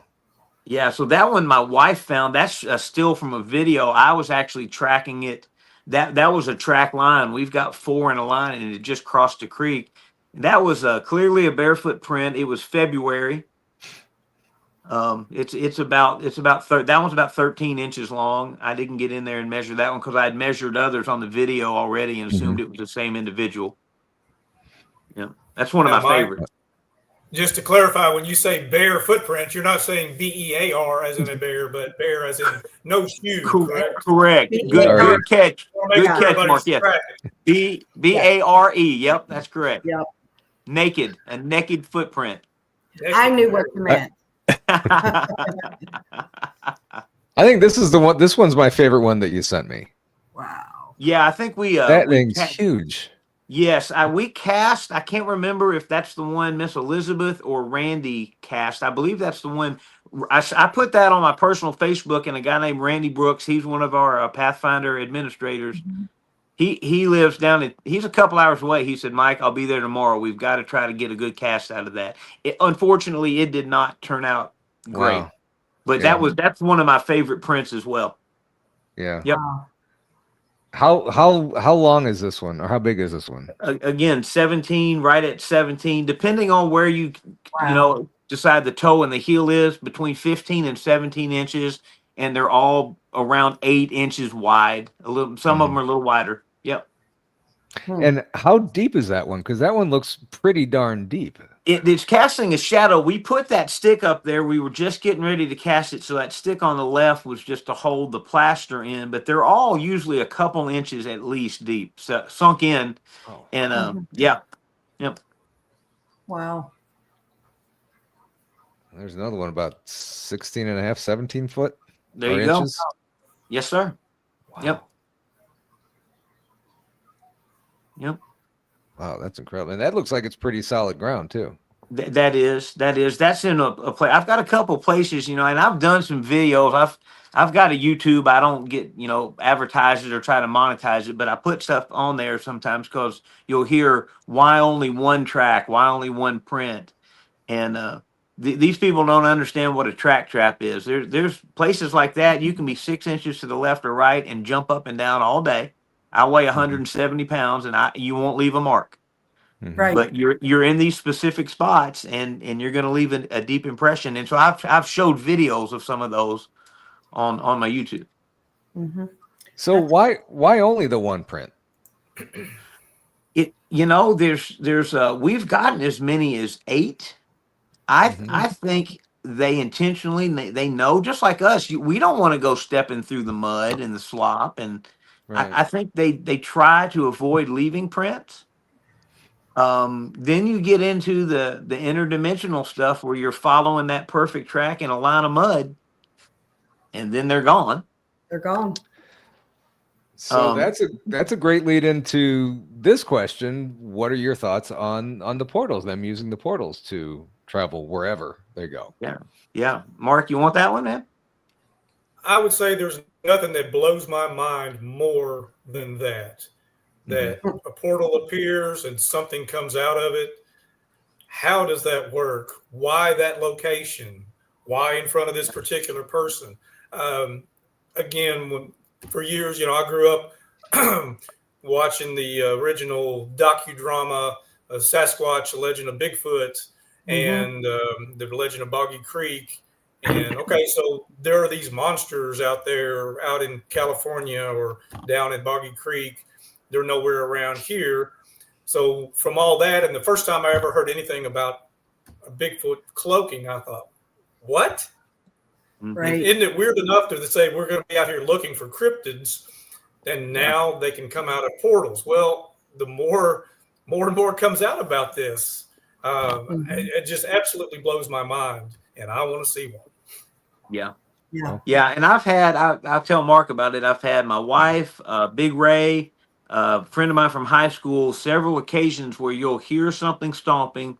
Yeah, so that one my wife found. That's a still from a video. I was actually tracking it. That was a track line. We've got 4 in a line, and it just crossed the creek. That was clearly a barefoot print. It was February. It's about that one's about 13 inches long. I didn't get in there and measure that one because I had measured others on the video already and assumed it was the same individual. Yeah, that's one of my favorites. Just to clarify, when you say bear footprints, you're not saying BEAR as in a bear, but bear as in no shoes. Correct. Good catch. Good catch, Mark. Yes. BARE. Yep, that's correct. Yep. Naked. A naked footprint. I knew what you meant. I think this is the one. This one's my favorite one that you sent me. Wow. Yeah, I think that thing's huge. Yes, we cast. I can't remember if that's the one Miss Elizabeth or Randy cast. I believe that's the one. I put that on my personal Facebook, and a guy named Randy Brooks. He's one of our Pathfinder administrators. He lives down. He's a couple hours away. He said, "Mike, I'll be there tomorrow. We've got to try to get a good cast out of that." Unfortunately, it did not turn out great, but that's one of my favorite prints as well. Yeah. Yep. Wow. How long is this one, or how big is this one? Again, 17, right at 17, depending on where you decide the toe and the heel is, between 15 and 17 inches, and they're all around 8 inches wide. Some of them are a little wider. Yep. And how deep is that one? Because that one looks pretty darn deep. It's casting a shadow. We put that stick up there. We were just getting ready to cast it, so that stick on the left was just to hold the plaster in. But they're all usually a couple inches at least deep, so sunk in. And yep. Wow. There's another one about 16 and a half, 17 foot. There you go. Yes, sir. Wow. Yep. Wow, that's incredible. And that looks like it's pretty solid ground too. That's in a place. I've got a couple places, and I've done some videos. I've got a YouTube. I don't get, advertise it or try to monetize it, but I put stuff on there sometimes because you'll hear why only one track, why only one print. And these people don't understand what a track trap is. There's places like that. You can be 6 inches to the left or right and jump up and down all day. I weigh 170 pounds, and you won't leave a mark. Right. But you're in these specific spots, and you're going to leave a deep impression. And so I've showed videos of some of those on my YouTube. So why only the one print? There's we've gotten as many as 8. I think they intentionally they know, just like us. We don't want to go stepping through the mud and the slop, and I think they try to avoid leaving prints. Then you get into the interdimensional stuff where you're following that perfect track in a line of mud, and then they're gone. They're gone. So that's a great lead into this question. What are your thoughts on the portals, them using the portals to travel wherever they go? Yeah. Mark, you want that one, man? I would say there's nothing that blows my mind more than that a portal appears and something comes out of it. How does that work? Why that location? Why in front of this particular person? Again, for years, I grew up watching the original docudrama Sasquatch, The Legend of Bigfoot, and The Legend of Boggy Creek. And okay, so there are these monsters out there out in California or down at Boggy Creek. They're nowhere around here. So from all that, and the first time I ever heard anything about a Bigfoot cloaking, I thought, what? Right. Isn't it weird enough to say we're going to be out here looking for cryptids, and now they can come out of portals? Well, the more and more comes out about this, it just absolutely blows my mind, and I want to see one. Yeah. And I'll tell Mark about it. I've had my wife, Big Ray, a friend of mine from high school, several occasions where you'll hear something stomping,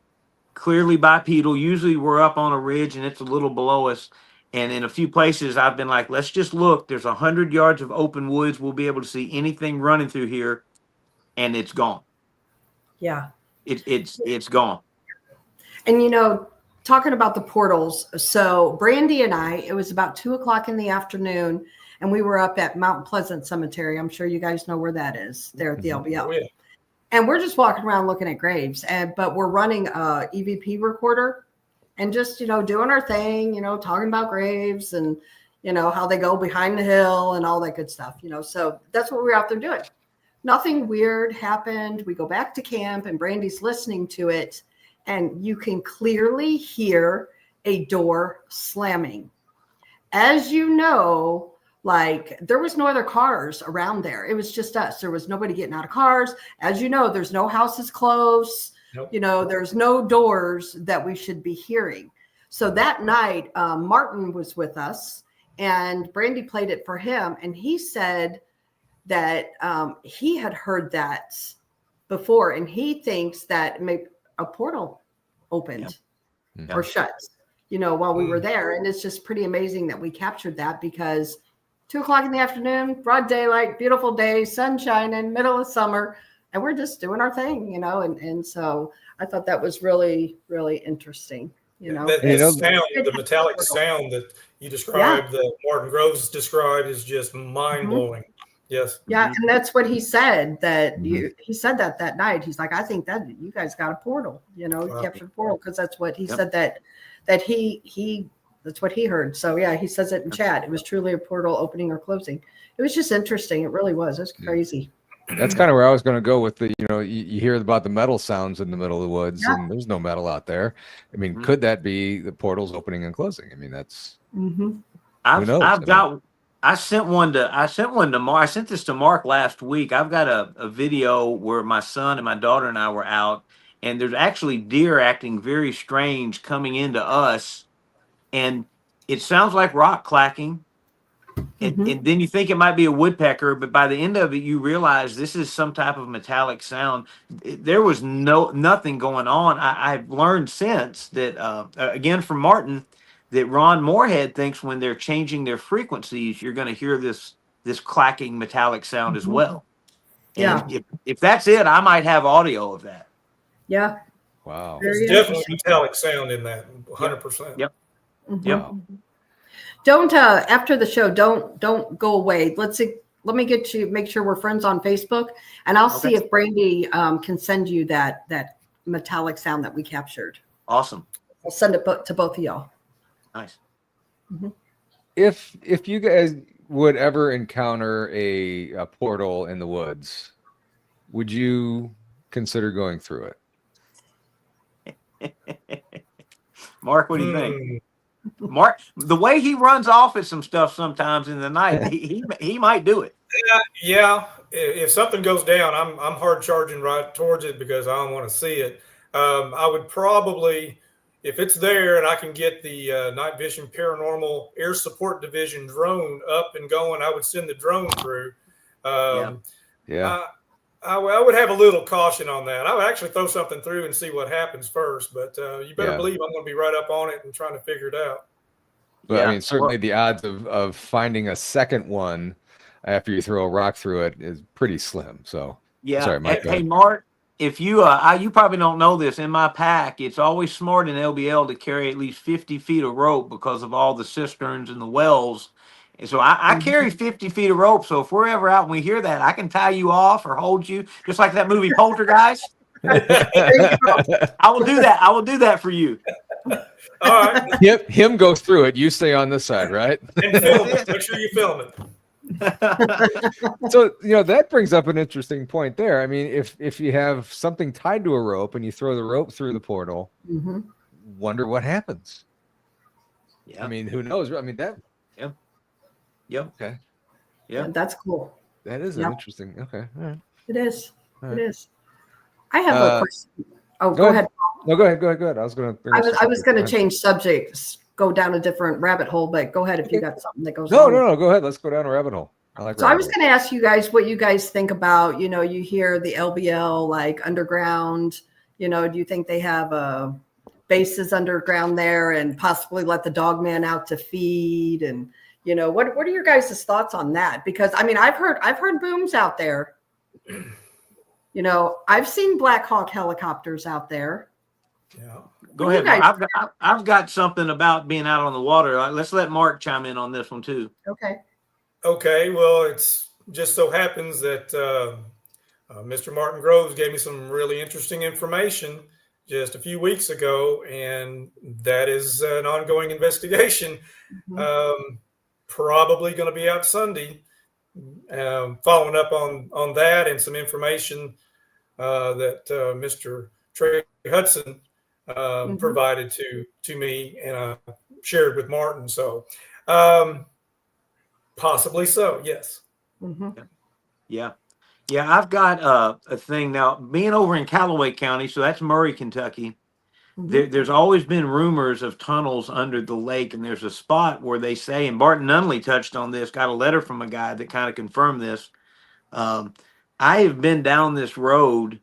clearly bipedal. Usually we're up on a ridge and it's a little below us, And in a few places, I've been like, let's just look. There's 100 yards of open woods. We'll be able to see anything running through here, and it's gone. Yeah. It's gone. And, you know, talking about the portals. So Brandy and I, it was about 2:00 in the afternoon, and we were up at Mount Pleasant Cemetery. I'm sure you guys know where that is, there at the LBL. Oh, yeah. And we're just walking around looking at graves, but we're running a EVP recorder and just, you know, doing our thing, you know, talking about graves and, you know, how they go behind the hill and all that good stuff, you know. So that's what we're out there doing. Nothing weird happened. We go back to camp and Brandy's listening to it, and you can clearly hear a door slamming. As you know, like there was no other cars around there. It was just us. There was nobody getting out of cars. As you know, there's no houses close. Nope. You know, there's no doors that we should be hearing. So that night, Martin was with us and Brandy played it for him. And he said that he had heard that before. And he thinks that maybe a portal opened or shut, you know, while we were there. And it's just pretty amazing that we captured that, because 2:00 in the afternoon, broad daylight, beautiful day, sun shining, middle of summer, and we're just doing our thing, you know. And so I thought that was really, really interesting, you know. That sound, the metallic sound that you described, that Martin Groves described, is just mind blowing. Yes. Yeah, and that's what he said. That he said that night. He's like, I think that you guys got a portal, you know, captured portal, because that's what he said that he. That's what he heard. So yeah, he says it in chat. It was truly a portal opening or closing. It was just interesting. It really was. It's crazy. That's kind of where I was going to go with the, you know, you hear about the metal sounds in the middle of the woods, and there's no metal out there. I mean, could that be the portals opening and closing? I mean, that's who knows? I sent one to Mark. I sent this to Mark last week. I've got a video where my son and my daughter and I were out, and there's actually deer acting very strange coming into us. And it sounds like rock clacking. And then you think it might be a woodpecker, but by the end of it, you realize this is some type of metallic sound. There was nothing going on. I've learned since that, again, from Martin, that Ron Moorhead thinks when they're changing their frequencies, you're going to hear this clacking metallic sound as well. And if that's it, I might have audio of that. Yeah. Wow. There's definitely metallic sound in that, 100%. Yep. Wow. Don't after the show, don't go away. Let me get you, make sure we're friends on Facebook, and I'll see if Brandy can send you that metallic sound that we captured. Awesome. I'll send it to both of y'all. Nice. If you guys would ever encounter a portal in the woods, would you consider going through it? Mark, what do you think? Mark, the way he runs off at some stuff sometimes in the night, he might do it. Yeah. If something goes down, I'm hard charging right towards it because I don't want to see it. I would probably, if it's there and I can get the Night Vision Paranormal Air Support Division drone up and going, I would send the drone through. I would have a little caution on that. I would actually throw something through and see what happens first, but you better believe I'm going to be right up on it and trying to figure it out. But I mean, certainly the odds of finding a second one after you throw a rock through it is pretty slim. So sorry, Mike. Hey, Mark, if you you probably don't know this, in my pack, it's always smart in LBL to carry at least 50 feet of rope because of all the cisterns and the wells. And so I carry 50 feet of rope. So if we're ever out and we hear that, I can tie you off or hold you, just like that movie Poltergeist. I will do that. I will do that for you. All right. Him go through it. You stay on this side, right? And film it. Make sure you film it. So, you know, that brings up an interesting point there. I mean, if you have something tied to a rope and you throw the rope through the portal, wonder what happens. Yeah. I mean, who knows? I mean, that. Yep. Okay. Yeah, that's cool. That is an interesting. Okay. All right. It is. All right. It is. I have a question. Oh, go ahead. No, go ahead. I was going to. I was going to change subjects, go down a different rabbit hole, but go ahead if you got something that goes. No. Go ahead. Let's go down a rabbit hole. I was going to ask you guys what you guys think about. You know, you hear the LBL like underground. You know, do you think they have a bases underground there, and possibly let the dog man out to feed. And what are your guys' thoughts on that? Because I mean, I've heard booms out there. I've seen Black Hawk helicopters out there. Yeah. Go ahead, Mark. I've got something about being out on the water. Let's let Mark chime in on this one too. Okay. Well, it's just so happens that Mr. Martin Groves gave me some really interesting information just a few weeks ago, and that is an ongoing investigation. Probably going to be out Sunday. Following up on that and some information that Mr. Trey Hudson provided to me and shared with Martin. So possibly so, yes. Yeah. I've got a thing now. Being over in Callaway County, so that's Murray, Kentucky. There's always been rumors of tunnels under the lake, and there's a spot where they say, and Barton Nunley touched on this, got a letter from a guy that kind of confirmed this. I have been down this road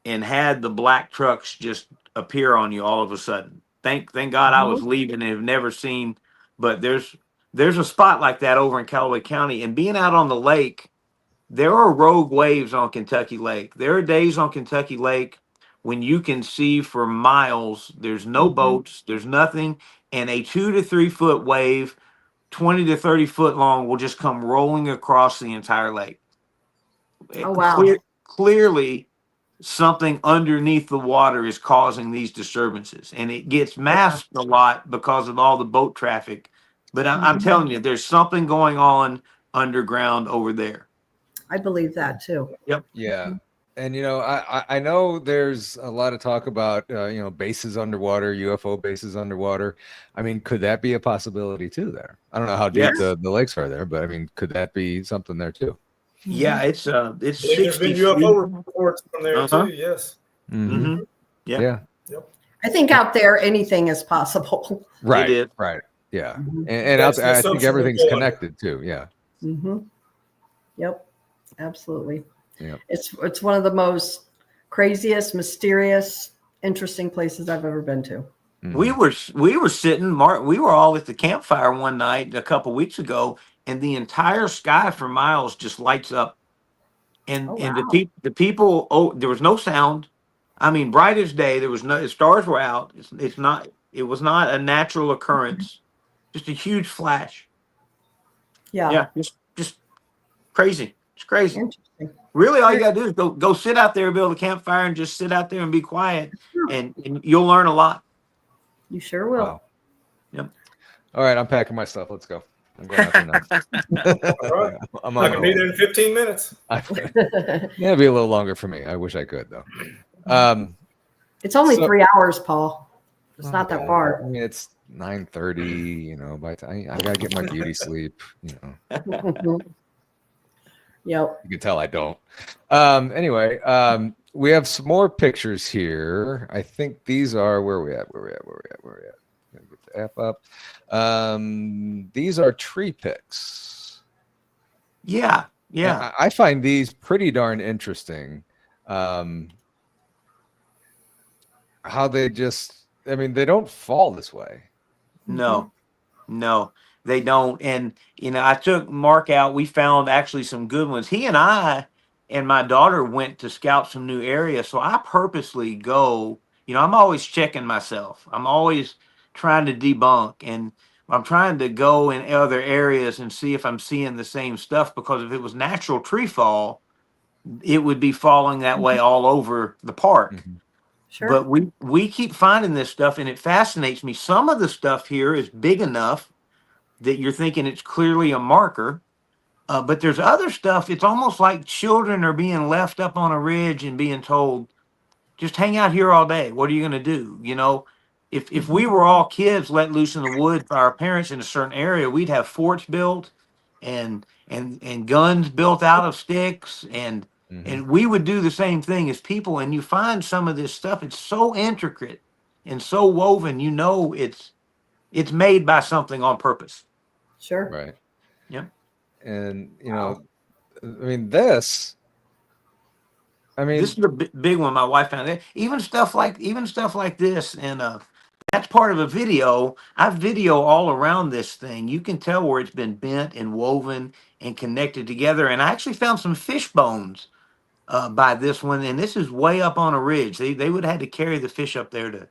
and had the black trucks just appear on you all of a sudden. Thank God I was leaving and have never seen, but there's a spot like that over in Callaway County. And being out on the lake, there are rogue waves on Kentucky Lake. There are days on Kentucky Lake when you can see for miles, there's no boats, there's nothing, and a 2 to 3 foot wave, 20 to 30 foot long, will just come rolling across the entire lake. Oh, wow. Clearly, something underneath the water is causing these disturbances, and it gets masked a lot because of all the boat traffic. But I'm telling you, there's something going on underground over there. I believe that too. Yep. Yeah. And, I know there's a lot of talk about, bases underwater, UFO bases underwater. I mean, could that be a possibility too there? I don't know how deep the lakes are there, but I mean, could that be something there too? Yeah, it's there's 60 been UFO reports from there too, yes. Yeah. I think out there, anything is possible. Right. It is. Right. Yeah. And out there, I think everything's connected too. Yeah. Yep. Absolutely. Yeah. It's one of the most craziest, mysterious, interesting places I've ever been to. We were sitting, Mark. We were all at the campfire one night a couple weeks ago, and the entire sky for miles just lights up. And the people. Oh, there was no sound. I mean, bright as day. There was no stars were out. It was not a natural occurrence. Just a huge flash. Yeah. Just crazy. It's crazy. Interesting. Really, all you gotta do is go sit out there, build a campfire, and just sit out there and be quiet, and you'll learn a lot. You sure will. Wow. Yep. All right, I'm packing my stuff. Let's go. I'm going out there now. All right. I can be there in 15 minutes. Yeah, it'd be a little longer for me. I wish I could though. It's only 3 hours, Paul. It's not that far. I mean, it's 9:30. By the time I gotta get my beauty sleep. Yep. You can tell I don't. Anyway, we have some more pictures here. I think these are where we at. Gonna get the F up. These are tree pics. Yeah. I find these pretty darn interesting. How they they don't fall this way. No, they don't. And, I took Mark out. We found actually some good ones. He and I and my daughter went to scout some new areas. So I purposely go, I'm always checking myself. I'm always trying to debunk, and I'm trying to go in other areas and see if I'm seeing the same stuff, because if it was natural tree fall, it would be falling that way all over the park. Sure. But we keep finding this stuff, and it fascinates me. Some of the stuff here is big enough that you're thinking it's clearly a marker. But there's other stuff. It's almost like children are being left up on a ridge and being told, just hang out here all day. What are you going to do? If we were all kids let loose in the woods by our parents in a certain area, we'd have forts built and guns built out of sticks, and we would do the same thing as people. And you find some of this stuff, it's so intricate and so woven, it's made by something on purpose. Sure. Right. Yep. And this is a big one my wife found. Even stuff like this, and that's part of a video. I video all around this thing. You can tell where it's been bent and woven and connected together. And I actually found some fish bones by this one, and this is way up on a ridge. They would have had to carry the fish up there to.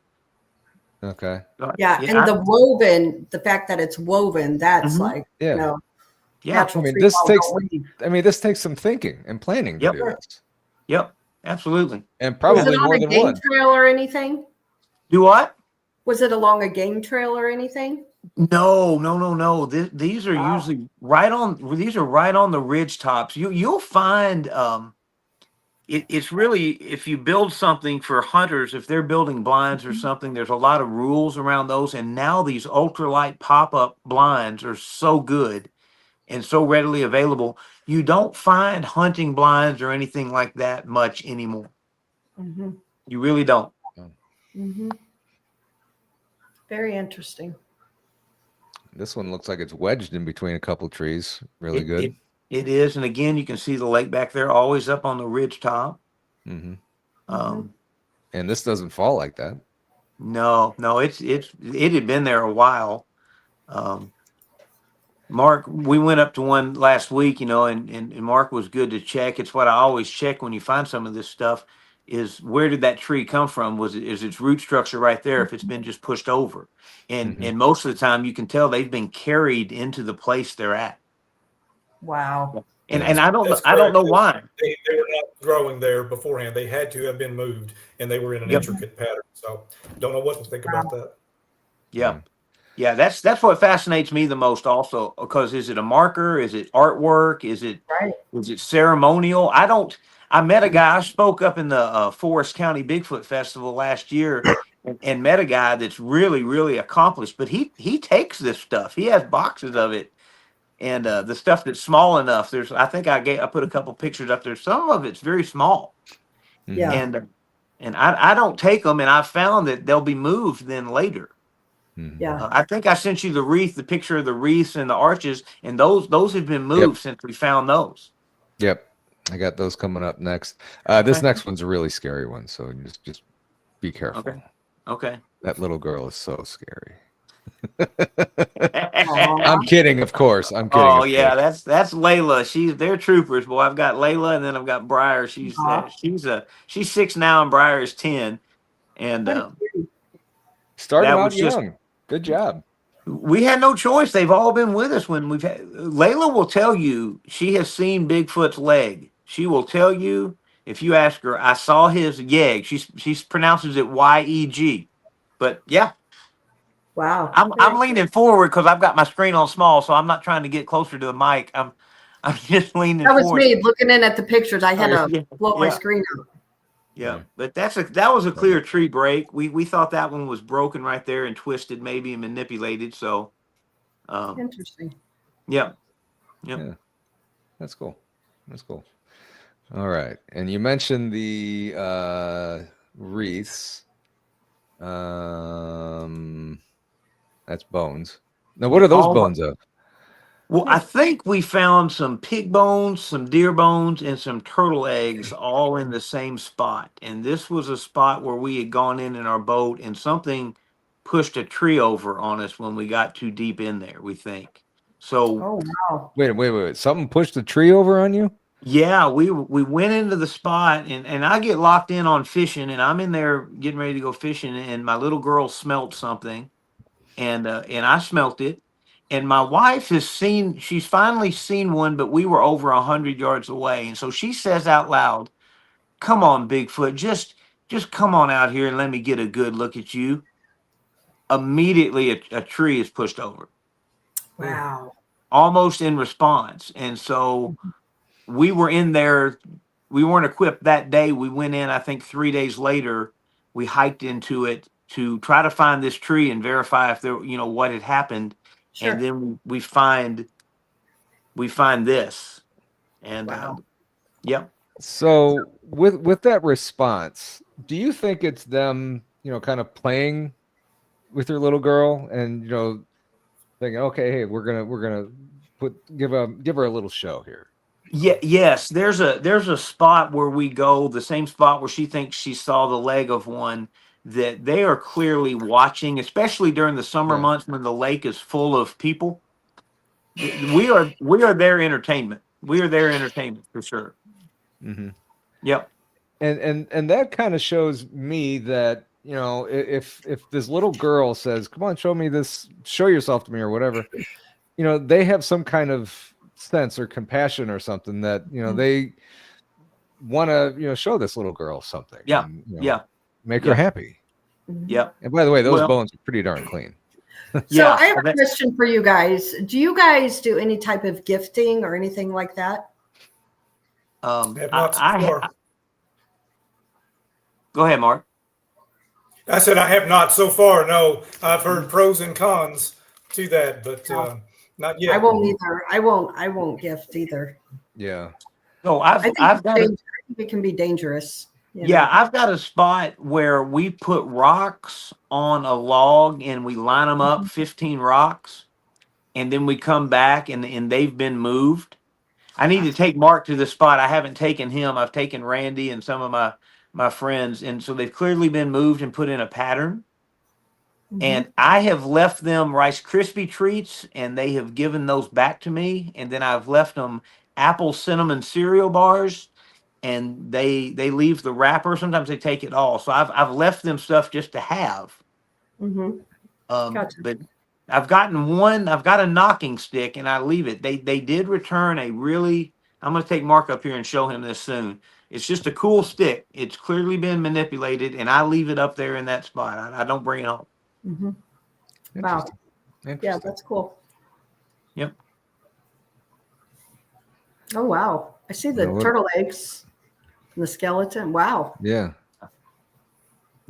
Okay. Yeah, and the woven, the fact that it's woven, that's like, Yeah. you know, Yeah. natural I mean, tree this fall takes. don't weave. I mean, this takes some thinking and planning to Yep. do this, Yep, absolutely. and Was probably it on more a than game one. trail or anything? Do what? Was it along a game trail or anything? No. These are Wow. usually right on. These are right on the ridge tops. You'll find it's really, if you build something for hunters, if they're building blinds or something, there's a lot of rules around those. And now these ultralight pop-up blinds are so good and so readily available. You don't find hunting blinds or anything like that much anymore. Mm-hmm. You really don't. Mm-hmm. Very interesting. This one looks like it's wedged in between a couple trees. Really good. It is, and again, you can see the lake back there, always up on the ridge top. Mm-hmm. And this doesn't fall like that. No, it had been there a while. Mark, we went up to one last week, and Mark was good to check. It's what I always check when you find some of this stuff is where did that tree come from? Is its root structure right there if it's been just pushed over? And most of the time you can tell they've been carried into the place they're at. Wow. And I don't know why. They were not growing there beforehand. They had to have been moved, and they were in an intricate pattern. So don't know what to think about that. Yeah, that's what fascinates me the most also, because is it a marker? Is it artwork? Is it ceremonial? I met a guy, I spoke up in the Forest County Bigfoot Festival last year and met a guy that's really, really accomplished, but he takes this stuff. He has boxes of it. And the stuff that's small enough, I think I put a couple pictures up there. Some of it's very small. Yeah. And I don't take them, and I've found that they'll be moved then later. Yeah. I think I sent you the picture of the wreaths and the arches, and those have been moved since we found those. Yep. I got those coming up next. This next one's a really scary one, so just be careful. Okay. That little girl is so scary. I'm kidding, of course. I'm kidding. Oh yeah, that's Layla. They're troopers. Boy, I've got Layla, and then I've got Briar. She's 6 now, and Briar is 10. And started that out was just- young. Good job. we had no choice. They've all been with us when we've had. Layla will tell you she has seen Bigfoot's leg. She will tell you if you ask her. I saw his yeg. She pronounces it YEG. But yeah. Wow. I'm leaning forward because I've got my screen on small, so I'm not trying to get closer to the mic. I'm just leaning That was forward. me looking in at the pictures. I had to blow my Yeah. screen out. Yeah, but that was a clear tree break. We thought that one was broken right there and twisted, maybe, and manipulated. So, Interesting. yeah. That's cool. All right, and you mentioned the wreaths. That's bones. Now, what are those bones of? Well, I think we found some pig bones, some deer bones, and some turtle eggs all in the same spot. And this was a spot where we had gone in our boat, and something pushed a tree over on us when we got too deep in there, we think. So, Oh wow. Wait. Something pushed the tree over on you? yeah, we went into the spot, and I get locked in on fishing, and I'm in there getting ready to go fishing, and my little girl smelt something, and I smelt it. And my wife she's finally seen one, but we were over 100 yards away. And so she says out loud, "Come on, Bigfoot, just come on out here and let me get a good look at you." Immediately a tree is pushed over. Wow. Almost in response. And so we were in there. We weren't equipped that day. We went in, I think 3 days later, we hiked into it to try to find this tree and verify if there, what had happened. Sure. And then we find this, and Wow. yep. So with that response, do you think it's them, kind of playing with your little girl and thinking, okay, hey, we're gonna give her a little show here? Yeah, yes. There's a spot where we go, the same spot where she thinks she saw the leg of one. that they are clearly watching, especially during the summer months when the lake is full of people. We are their entertainment. We are their entertainment for sure. Mm-hmm. Yep. And that kind of shows me that, you know, if this little girl says, "Come on, show me this, show yourself to me," or whatever, you know, they have some kind of sense or compassion or something that, you know, they want to, you know, show this little girl something. Yeah. And, you know, Yeah. make her happy. Yep. And by the way, those Well, bones are pretty darn clean. So yeah. I have a question for you guys. Do you guys do any type of gifting or anything like that? Have not so far. Go ahead, Mark. I said I have not so far. No, I've heard pros and cons to that, but not yet. I won't either. I won't gift either. Yeah. So I think I've got I think it can be dangerous. Yeah, I've got a spot where we put rocks on a log and we line them up, 15 rocks, and then we come back and they've been moved. I need to take Mark to the spot. I haven't taken him. I've taken Randy and some of my friends, and so they've clearly been moved and put in a pattern. And I have left them Rice Krispie treats, and they have given those back to me. And then I've left them apple cinnamon cereal bars, and they leave the wrapper. Sometimes they take it all. So I've left them stuff just to have. Gotcha. But I've got a knocking stick, and I leave it. They did return a really. I'm going to take Mark up here and show him this soon. It's just a cool stick. It's clearly been manipulated, and I leave it up there in that spot. I don't bring it home. Wow. Yeah, that's cool. Yep. Oh wow! I see the turtle eggs and the skeleton. Wow. Yeah.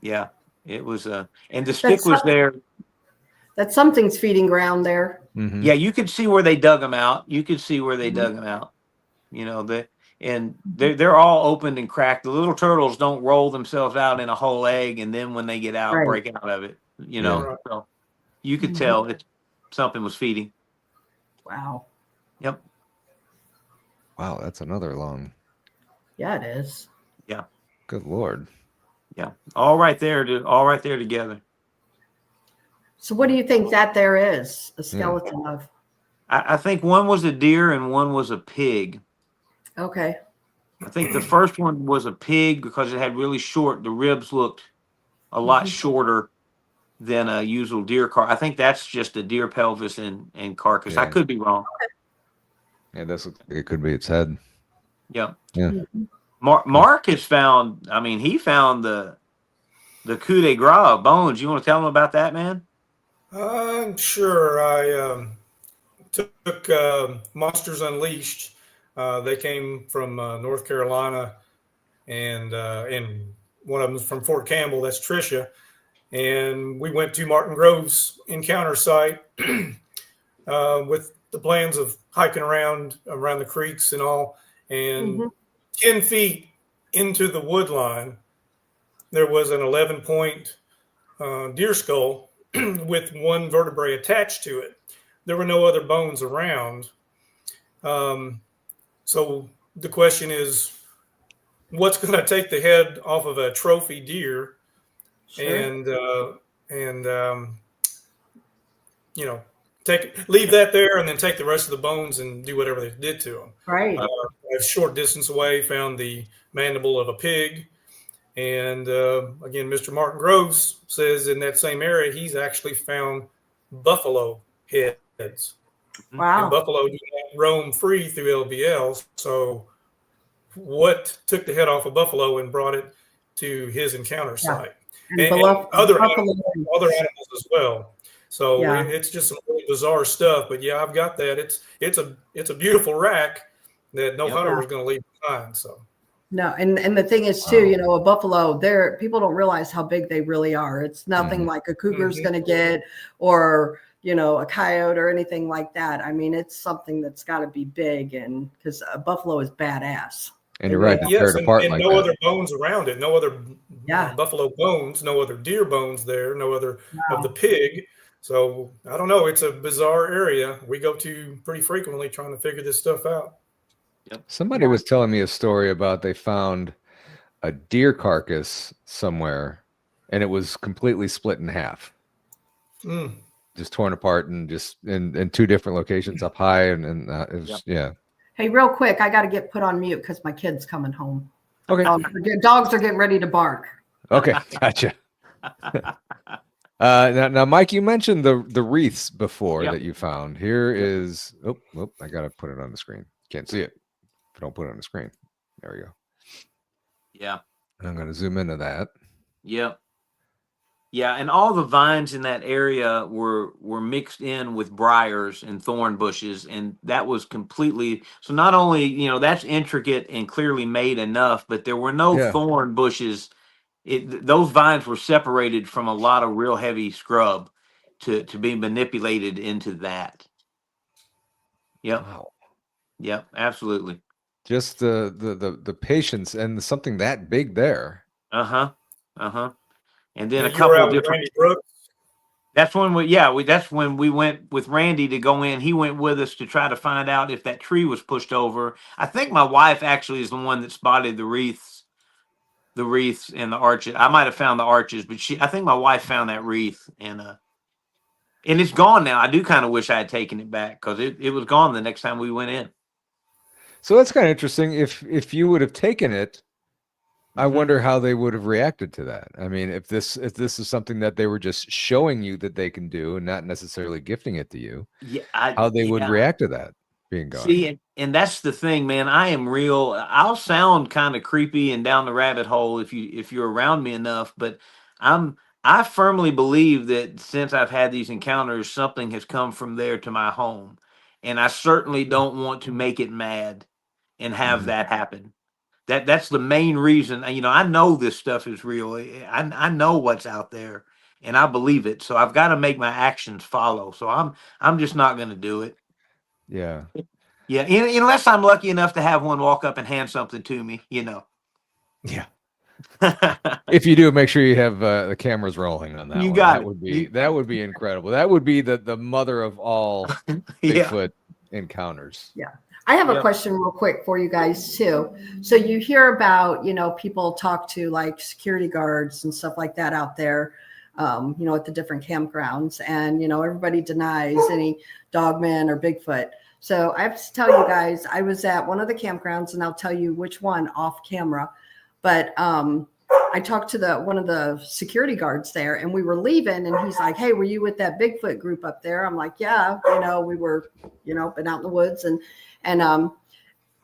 Yeah. It was and the stick was there. That something's feeding ground there. Yeah, you could see where they dug them out. You could see where they dug them out. You know, they're all opened and cracked. The little turtles don't roll themselves out in a whole egg, and then when they get out, break out of it. You know, so you could tell that something was feeding. Wow. Yep. Wow, that's another long. Yeah, it is. Yeah. Good Lord. Yeah. All right there together. So what do you think that there is? A skeleton of? I think one was a deer and one was a pig. Okay. I think the first one was a pig because it had really short, the ribs looked a lot shorter than a usual deer I think that's just a deer pelvis and carcass. I could be wrong. Yeah, it could be its head. Yeah. Yeah. Mark has found, he found the coup de grace of bones. You want to tell him about that, man? I'm sure. I took Monsters Unleashed. They came from North Carolina, and one of them is from Fort Campbell. That's Tricia. And we went to Martin Grove's encounter site with the plans of hiking around the creeks and all. And 10 feet into the wood line, there was an 11-point deer skull with one vertebrae attached to it. There were no other bones around. So the question is, what's going to take the head off of a trophy deer and leave that there and then take the rest of the bones and do whatever they did to them. Right. A short distance away, found the mandible of a pig. And again, Mr. Martin Groves says in that same area, he's actually found buffalo heads. Wow. And buffalo do not roam free through LBL. So what took the head off of buffalo and brought it to his encounter site? And other animals as well. So it's just some really bizarre stuff. But yeah, I've got that. It's a beautiful rack that no hunter was going to leave behind. So no, and the thing is too, a buffalo, people don't realize how big they really are. It's nothing like a cougar's going to get, or a coyote or anything like that. I mean, it's something that's got to be big, and because a buffalo is badass. And you're right. Yes, and no other bones around it. No other buffalo bones. No other deer bones there. No other of the pig. So I don't know. It's a bizarre area we go to pretty frequently trying to figure this stuff out. Yep. Somebody was telling me a story about they found a deer carcass somewhere, and it was completely split in half, Mm. just torn apart, and just in two different locations up high, and it was, yeah. Hey, real quick, I got to get put on mute because my kid's coming home. Okay. Dogs are getting ready to bark. Okay, gotcha. Now, Mike, you mentioned the wreaths before that you found. Here is I gotta put it on the screen. Can't see it if I don't put it on the screen. There we go. Yeah. And I'm gonna zoom into that. Yep. Yeah, and all the vines in that area were mixed in with briars and thorn bushes, and that was completely, so not only, you know, that's intricate and clearly made enough, but there were no thorn bushes. Those vines were separated from a lot of real heavy scrub to be manipulated into that. Yep. Wow. Yep, absolutely. Just the patience and something that big there. Uh-huh. Uh-huh. And then Now, a you couple were out of with different. Randy Brooks. That's when that's when we went with Randy to go in. He went with us to try to find out if that tree was pushed over. I think my wife actually is the one that spotted the wreaths and the arches. I might have found the arches, but I think my wife found that wreath, and it's gone now. I do kind of wish I had taken it back, because it was gone the next time we went in. So that's kind of interesting. If you would have taken it, I wonder how they would have reacted to that. I mean, if this is something that they were just showing you that they can do and not necessarily gifting it to you, how they would react to that being gone. See, and that's the thing, man. I am real. I'll sound kind of creepy and down the rabbit hole if you're around me enough, but I firmly believe that since I've had these encounters, something has come from there to my home, and I certainly don't want to make it mad and have that happen. That's the main reason. You know, I know this stuff is real. I know what's out there, and I believe it. So I've got to make my actions follow. So I'm just not going to do it. Yeah. Yeah, unless I'm lucky enough to have one walk up and hand something to me, you know. Yeah. If you do, make sure you have the cameras rolling on that. You one. got that it. Would be incredible. That would be the mother of all Bigfoot encounters. Yeah. I have a question real quick for you guys too. So you hear about, you know, people talk to like security guards and stuff like that out there, you know, at the different campgrounds, and, you know, everybody denies any dogmen or Bigfoot. So I have to tell you guys, I was at one of the campgrounds, and I'll tell you which one off camera, but I talked to one of the security guards there, and we were leaving, and he's like, "Hey, were you with that Bigfoot group up there?" I'm like, "Yeah, you know, we were, you know, been out in the woods." And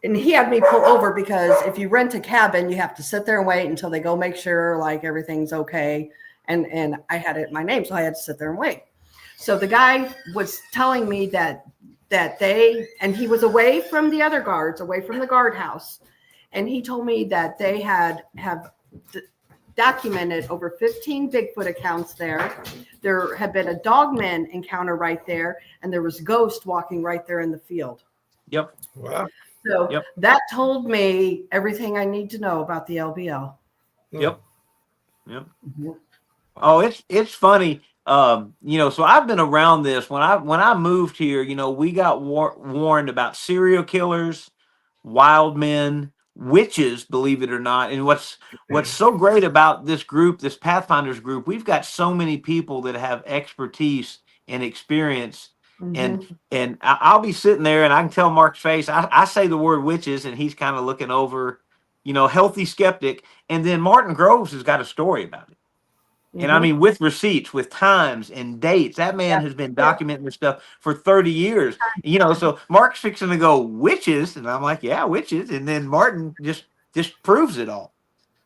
he had me pull over, because if you rent a cabin, you have to sit there and wait until they go make sure like everything's okay. And I had it in my name, so I had to sit there and wait. So the guy was telling me that he was away from the other guards, away from the guardhouse, and he told me that they have documented over 15 Bigfoot accounts there. There had been a dogman encounter right there, and there was ghost walking right there in the field. Yep. Wow. So that told me everything I need to know about the LBL. Yep. Yep. Oh, it's funny. You know, so I've been around this. When I moved here, you know, we got warned about serial killers, wild men, witches, believe it or not. And what's so great about this group, this Pathfinders group, we've got so many people that have expertise and experience. And I'll be sitting there, and I can tell Mark's face. I say the word witches, and he's kind of looking over, you know, healthy skeptic. And then Martin Groves has got a story about it. And I mean, with receipts, with times and dates. That man has been documenting this stuff for 30 years. You know, so Mark's fixing to go, witches. And I'm like, yeah, witches. And then Martin just proves it all.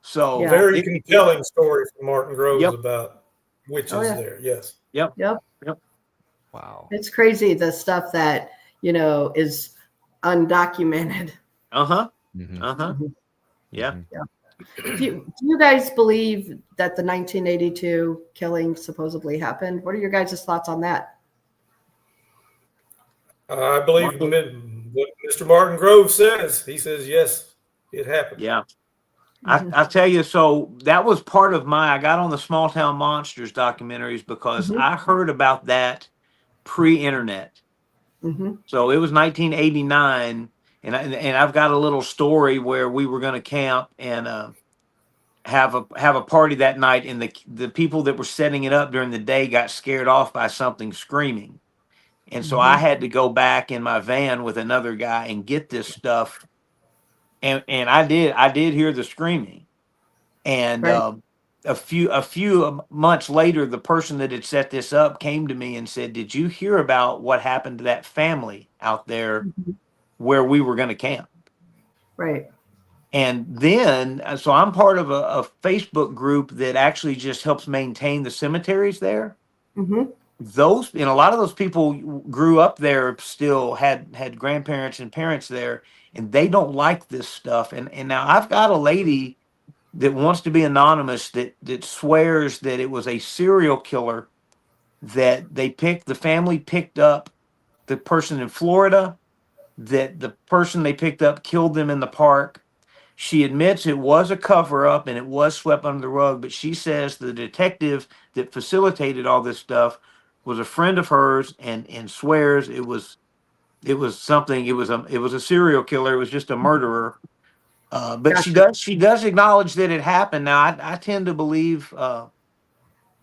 So very compelling story from Martin Groves about witches there. Yes. Yep. Wow. It's crazy, the stuff that, you know, is undocumented. Yeah. Do you guys believe that the 1982 killing supposedly happened? What are your guys' thoughts on that? I believe what Mr. Martin Groves says. He says, yes, it happened. Yeah. I'll tell you, so that was part of I got on the Small Town Monsters documentaries because I heard about that pre-internet. So it was 1989, and I've got a little story where we were going to camp, and have a party that night, and the people that were setting it up during the day got scared off by something screaming. And so I had to go back in my van with another guy and get this stuff. And I did hear the screaming. And Right. a few months later, the person that had set this up came to me and said, "Did you hear about what happened to that family out there where we were going to camp?" Right. And then, so I'm part of a Facebook group that actually just helps maintain the cemeteries there. Mm-hmm. Those, and a lot of those people grew up there, still had grandparents and parents there, and they don't like this stuff. And now I've got a lady that wants to be anonymous that swears that it was a serial killer, that the family picked up the person in Florida, that the person they picked up killed them in the park. She admits it was a cover up and it was swept under the rug, but she says the detective that facilitated all this stuff was a friend of hers, and swears it was something. It was a serial killer. It was just a murderer. But Gotcha. she does acknowledge that it happened. Now I tend to believe, I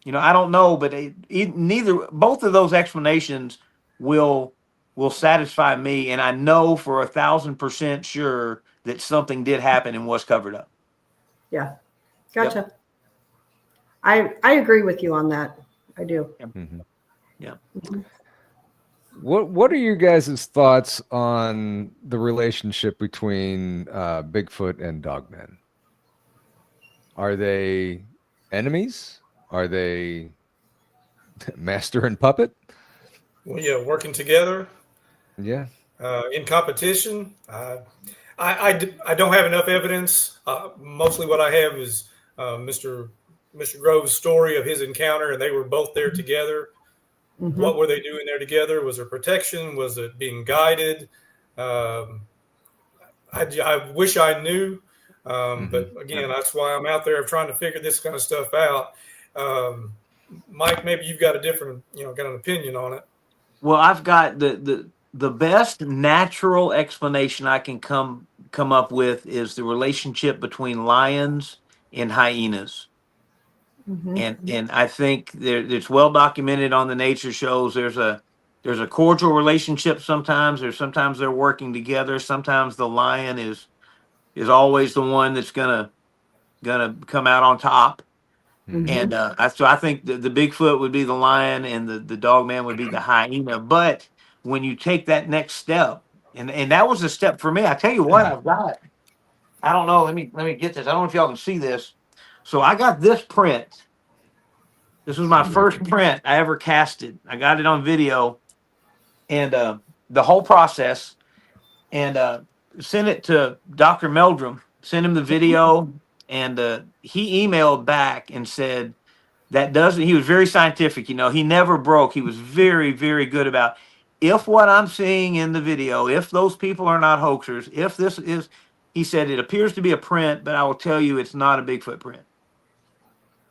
don't know, but both of those explanations will satisfy me, and I know for 1,000% sure that something did happen and was covered up. Yeah. Gotcha. Yep. I agree with you on that. I do. Mm-hmm. Yeah. Mm-hmm. What are your guys' thoughts on the relationship between Bigfoot and Dogman? Are they enemies? Are they master and puppet? Well, yeah, working together. Yeah. In competition. I don't have enough evidence. Mostly what I have is Mr. Grove's story of his encounter, and they were both there together. Mm-hmm. What were they doing there together? Was there protection? Was it being guided? I wish I knew, but again, that's why I'm out there trying to figure this kind of stuff out. Mike, maybe you've got a different, got an opinion on it. Well, I've got the best natural explanation I can come up with is the relationship between lions and hyenas. Mm-hmm. And I think it's well documented on the nature shows. There's a cordial relationship sometimes. Sometimes they're working together. Sometimes the lion is always the one that's gonna come out on top. Mm-hmm. And so I think the Bigfoot would be the lion, and the dog man would be the hyena. But when you take that next step, and that was a step for me. I tell you what, I've got. I don't know. Let me get this. I don't know if y'all can see this. So I got this print. This was my first print I ever casted. I got it on video, and the whole process, and sent it to Dr. Meldrum. Sent him the video, and he emailed back and said he was very scientific. He never broke. He was very, very good about, if what I'm seeing in the video, if those people are not hoaxers, if this is, he said, it appears to be a print, but I will tell you it's not a Bigfoot print.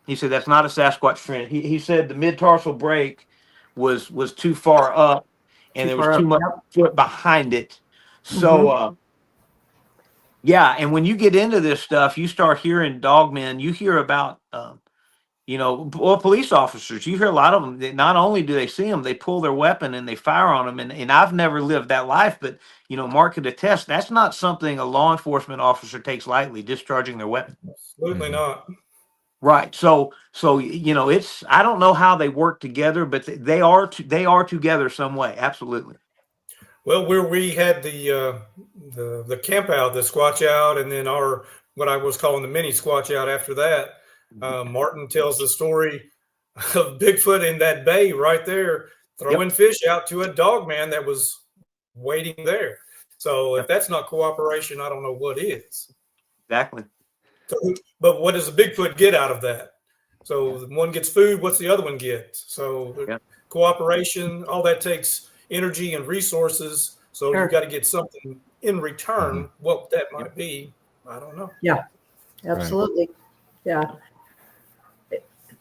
He said that's not a Sasquatch print. He said the mid-tarsal break was too far up, and there was too much foot behind it. So yeah, and when you get into this stuff, you start hearing dogmen. You hear about police officers. You hear a lot of them that not only do they see them, they pull their weapon and they fire on them. And I've never lived that life, but Mark could attest that's not something a law enforcement officer takes lightly, discharging their weapon. Absolutely not. Right. So it's, I don't know how they work together, but they are together some way. Absolutely. Well, where we had the camp out, the squatch out, and then what I was calling the mini squatch out after that, Martin tells the story of Bigfoot in that bay right there, throwing fish out to a dog man that was waiting there. So if that's not cooperation, I don't know what is. Exactly. So, but what does a Bigfoot get out of that? So one gets food, what's the other one get? So cooperation, all that takes energy and resources. So you've got to get something in return. What that might be, I don't know. Yeah, absolutely. Right. Yeah.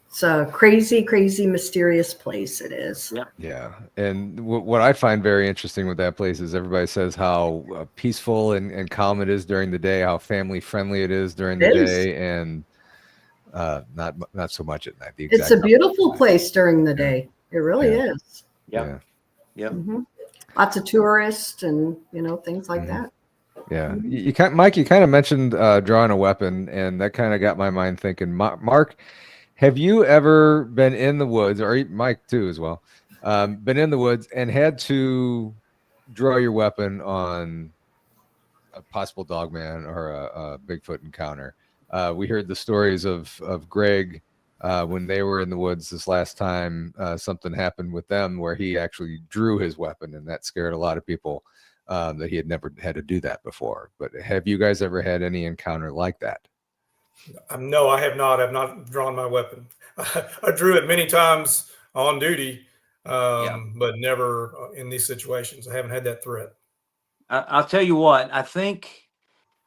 It's a crazy, crazy, mysterious place. It is. Yeah. And what I find very interesting with that place is everybody says how peaceful and calm it is during the day, how family friendly it is during the day. And Not so much at night. The It's a exact beautiful place during the day. It really Yeah. is. Yeah. Yep. Mhm. Lots of tourists and things like Mhm. that. Yeah, Mhm. you kind Mike, you kind of mentioned drawing a weapon, and that kind of got my mind thinking. Mark, have you ever been in the woods, or Mike too as well, been in the woods and had to draw your weapon on a possible dogman or a Bigfoot encounter? We heard the stories of Greg when they were in the woods this last time. Something happened with them where he actually drew his weapon, and that scared a lot of people. That he had never had to do that before. But have you guys ever had any encounter like that? No, I have not. I've not drawn my weapon. I drew it many times on duty, but never in these situations. I haven't had that threat. I'll tell you what, I think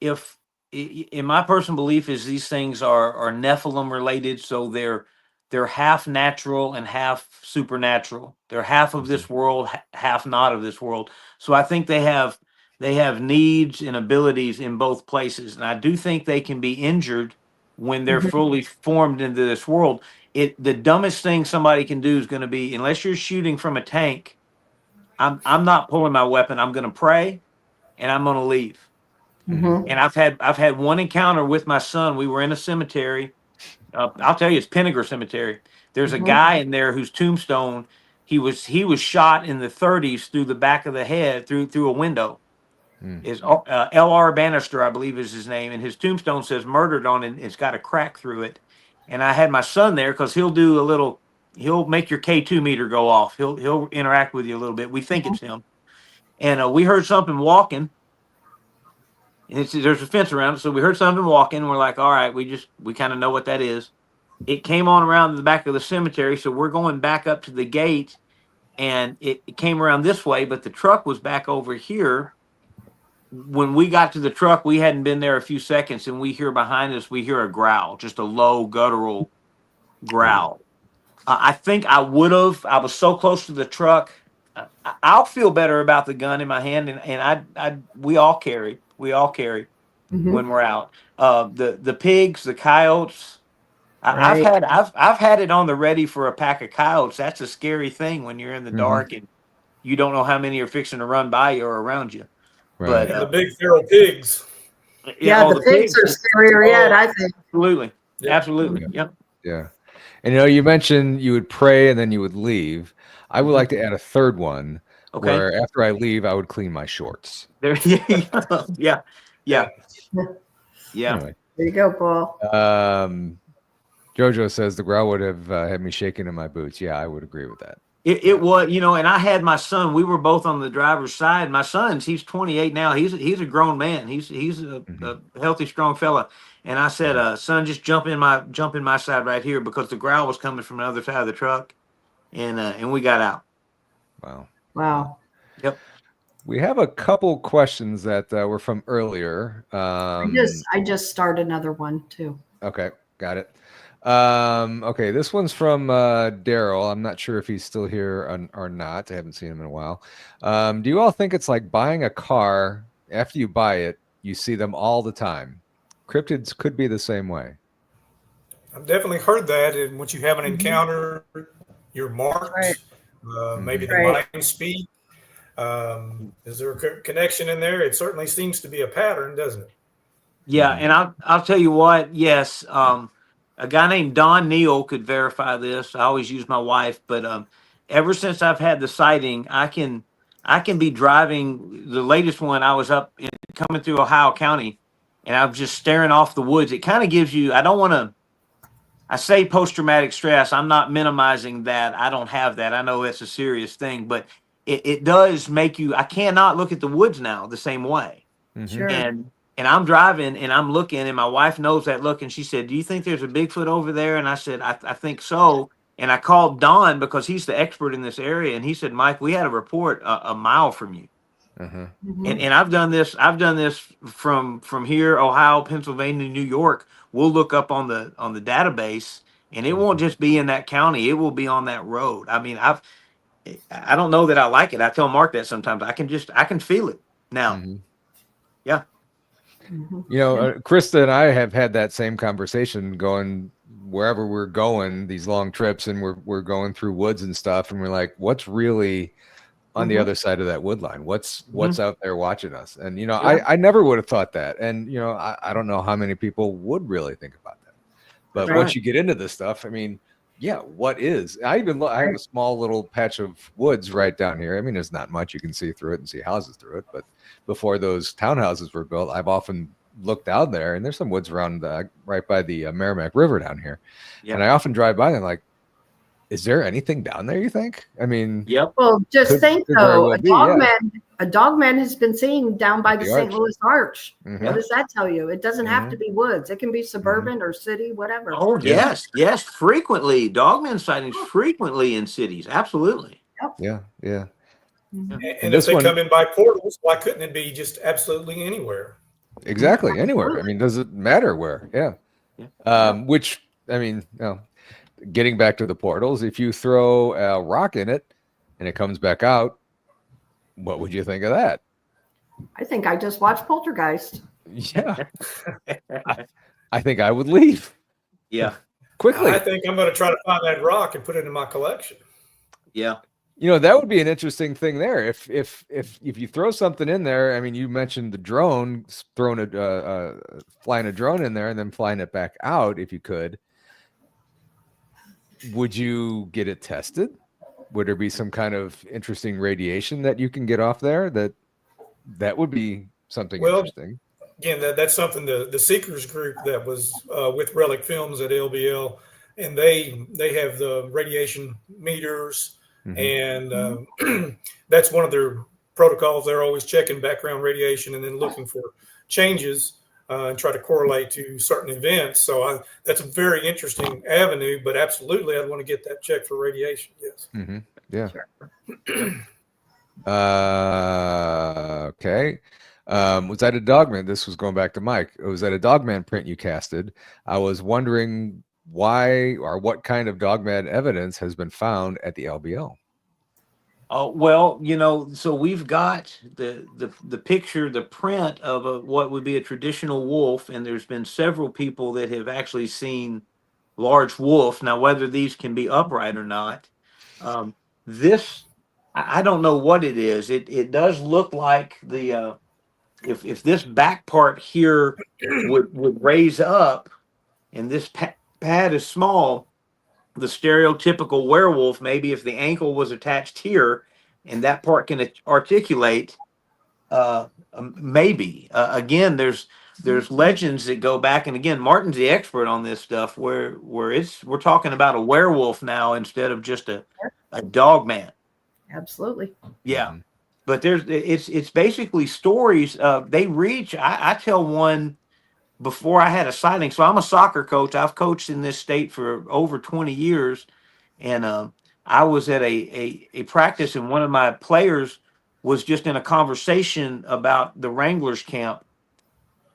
if in my personal belief is these things are Nephilim related, so they're half natural and half supernatural. They're half of this world, half not of this world. So I think they have needs and abilities in both places, and I do think they can be injured when they're Mhm. fully formed into this world. The dumbest thing somebody can do is going to be, unless you're shooting from a tank, I'm not pulling my weapon. I'm going to pray and I'm going to leave. Mhm. And I've had one encounter with my son. We were in a cemetery. I'll tell you, it's Penninger Cemetery. There's a Mhm. guy in there whose tombstone he was shot in the 30s through the back of the head through a window. Mm. Is L.R. Bannister, I believe, is his name, and his tombstone says murdered on it. It's got a crack through it. And I had my son there because he'll make your K2 meter go off. He'll interact with you a little bit. We think it's him. And we heard something walking. And there's a fence around it, so we heard something walking. And we're like, all right, we kind of know what that is. It came on around the back of the cemetery, so we're going back up to the gate, and it came around this way, but the truck was back over here. When we got to the truck, we hadn't been there a few seconds, and we hear behind us, we hear a growl, just a low guttural growl. I think I would have. I was so close to the truck. I'll feel better about the gun in my hand, and we all carry. We all carry Mhm. when we're out. The pigs, the coyotes. I've Right. had I've had it on the ready for a pack of coyotes. That's a scary thing when you're in the Mhm. dark and you don't know how many are fixing to run by you or around you. Right. But And the big feral pigs. Yeah, oh, the pigs are scarier yet, I think. absolutely, Yep. absolutely, Yeah. yep. Yeah. And you mentioned you would pray and then you would leave. I would Mhm. like to add a third one Okay, where after I leave, I would clean my shorts. there, yeah, yeah, yeah. Anyway, There you go, Paul. Jojo says the growl would have had me shaking in my boots. Yeah, I would agree with that. It was, and I had my son. We were both on the driver's side. My son's he's 28 now. He's a grown man. He's a healthy, strong fella. And I said, son, just jump in my side right here because the growl was coming from the other side of the truck, and we got out. Wow. Wow. Yep. We have a couple questions that were from earlier. I just started another one too. Okay, got it. Okay, this one's from Daryl. I'm not sure if he's still here or not. I haven't seen him in a while. Do you all think it's like buying a car? After you buy it, you see them all the time. Cryptids could be the same way. I've definitely heard that. And once you have an Mhm. encounter, you're marked. Right. Maybe the Right. mind speak. Is there a connection in there? It certainly seems to be a pattern, doesn't it? Yeah, and I'll tell you what. Yes, a guy named Don Neal could verify this. I always use my wife, but ever since I've had the sighting, I can be driving. The latest one, I was coming through Ohio County, and I'm just staring off the woods. It kind of gives you. I don't want to. I say post-traumatic stress. I'm not minimizing that. I don't have that. I know it's a serious thing, but it does make you. I cannot look at the woods now the same way. Sure. And I'm driving and I'm looking, and my wife knows that look, and she said, "Do you think there's a Bigfoot over there?" And I said, I think so." And I called Don because he's the expert in this area, and he said, "Mike, we had a report a mile from you." Mhm. And I've done this from here, Ohio, Pennsylvania, New York. We'll look up on the database, and it won't just be in that county; it will be on that road. I mean, I don't know that I like it. I tell Mark that sometimes. I can feel it now. Mhm. Yeah. Mhm. Krista and I have had that same conversation going wherever we're going, these long trips, and we're going through woods and stuff, and we're like, what's really on the other side of that wood line? What's out there watching us? And I never would have thought that. And I don't know how many people would really think about that. But once you get into this stuff, I mean, yeah, what is? I have a small little patch of woods right down here. I mean, there's not much, you can see through it and see houses through it. But before those townhouses were built, I've often looked down there, and there's some woods around right by the Merrimack River down here. Yep. And I often drive by and I'm like, is there anything down there, you think? I mean, well, just think though, a dog man has been seen down by the St. Louis Arch. What does that tell you? It doesn't have to be woods. It can be suburban or city, whatever. Oh, yes. Frequently. Dogman sightings frequently in cities. Absolutely. Yep. Yeah. And if they come in by portals, why couldn't it be just absolutely anywhere? Exactly. Anywhere. I mean, does it matter where? Yeah. Which, I mean, getting back to the portals, if you throw a rock in it and it comes back out, what would you think of that? I think I just watched Poltergeist. Yeah. I think I would leave. Yeah. Quickly. I think I'm going to try to find that rock and put it in my collection. Yeah. That would be an interesting thing there. If you throw something in there, I mean, you mentioned the drone, flying a drone in there and then flying it back out, if you could. Would you get it tested? Would there be some kind of interesting radiation that you can get off there? That would be something interesting. Again, that's something the Seekers group that was with Relic Films at LBL, and they have the radiation meters, and that's one of their protocols. They're always checking background radiation and then looking for changes. And try to correlate to certain events. So that's a very interesting avenue, but absolutely I'd want to get that checked for radiation. Yes. Yeah. Sure. Okay. Was that a Dogman? This was going back to Mike. Was that a Dogman print you casted? I was wondering why or what kind of Dogman evidence has been found at the LBL. Well, so we've got the picture, the print of what would be a traditional wolf, and there's been several people that have actually seen large wolf. Now, whether these can be upright or not, this I don't know what it is. It does look like the if this back part here would raise up, and this pad is small. The stereotypical werewolf, maybe if the ankle was attached here and that part can articulate, maybe. Again, there's legends that go back, and again, Martin's the expert on this stuff, where we're talking about a werewolf now instead of just a dog man. Absolutely. Yeah. But it's basically stories. They reach. I tell one. Before I had a sighting, so I'm a soccer coach. I've coached in this state for over 20 years, and I was at a practice, and one of my players was just in a conversation about the Wranglers camp,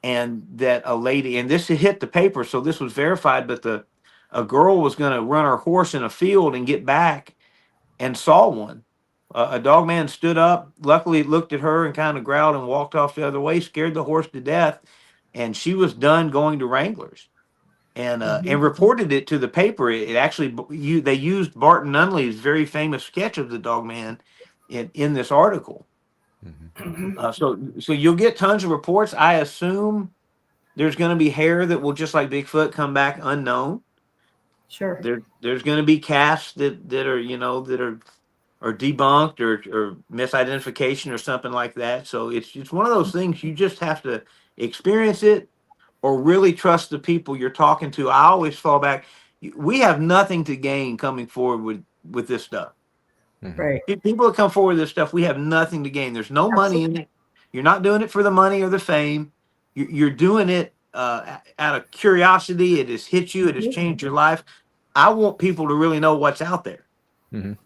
and that a lady, and this hit the paper, so this was verified, but a girl was going to run her horse in a field and get back and saw one. A dog man stood up, luckily looked at her and kind of growled and walked off the other way, scared the horse to death. And she was done going to Wranglers, and reported it to the paper. It actually they used Barton Nunley's very famous sketch of the dog man in this article. So you'll get tons of reports. I assume there's going to be hair that will, just like Bigfoot, come back unknown. Sure. There's going to be casts that are debunked or misidentification or something like that. So it's one of those things you just have to experience it or really trust the people you're talking to. I always fall back. We have nothing to gain coming forward with this stuff. Right. People that come forward with this stuff, we have nothing to gain. There's no money in it. You're not doing it for the money or the fame. You're doing it out of curiosity. It has hit you. It has changed your life. I want people to really know what's out there. Yep.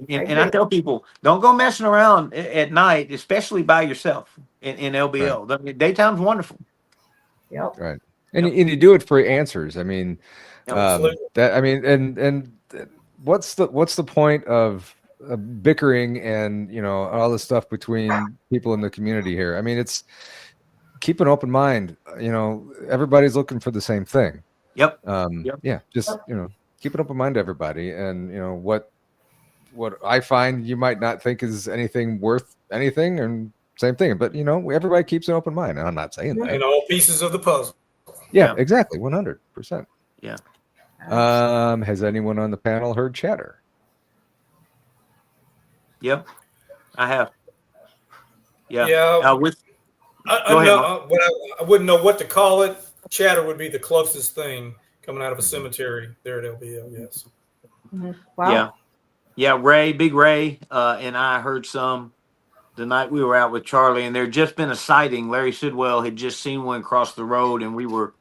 And I tell people, don't go messing around at night, especially by yourself in LBL. Right. Daytime's wonderful. Yep. Right. And you do it for answers. I mean, and what's the point of bickering and all this stuff between people in the community here? I mean, it's keep an open mind. Everybody's looking for the same thing. Yep. Yeah, just keep an open mind to everybody, and what I find you might not think is anything worth anything, and same thing, but everybody keeps an open mind, and I'm not saying that. And all pieces of the puzzle. Yeah, exactly, 100%. Yeah. Has anyone on the panel heard chatter? Yep. I have. Yeah. Yeah. Go ahead, Mark. I wouldn't know what to call it. Chatter would be the closest thing coming out of a cemetery there at LBL. Yes. Wow. Yeah. Big Ray, and I heard some the night we were out with Charlie, and there had just been a sighting. Larry Sidwell had just seen one cross the road, and we were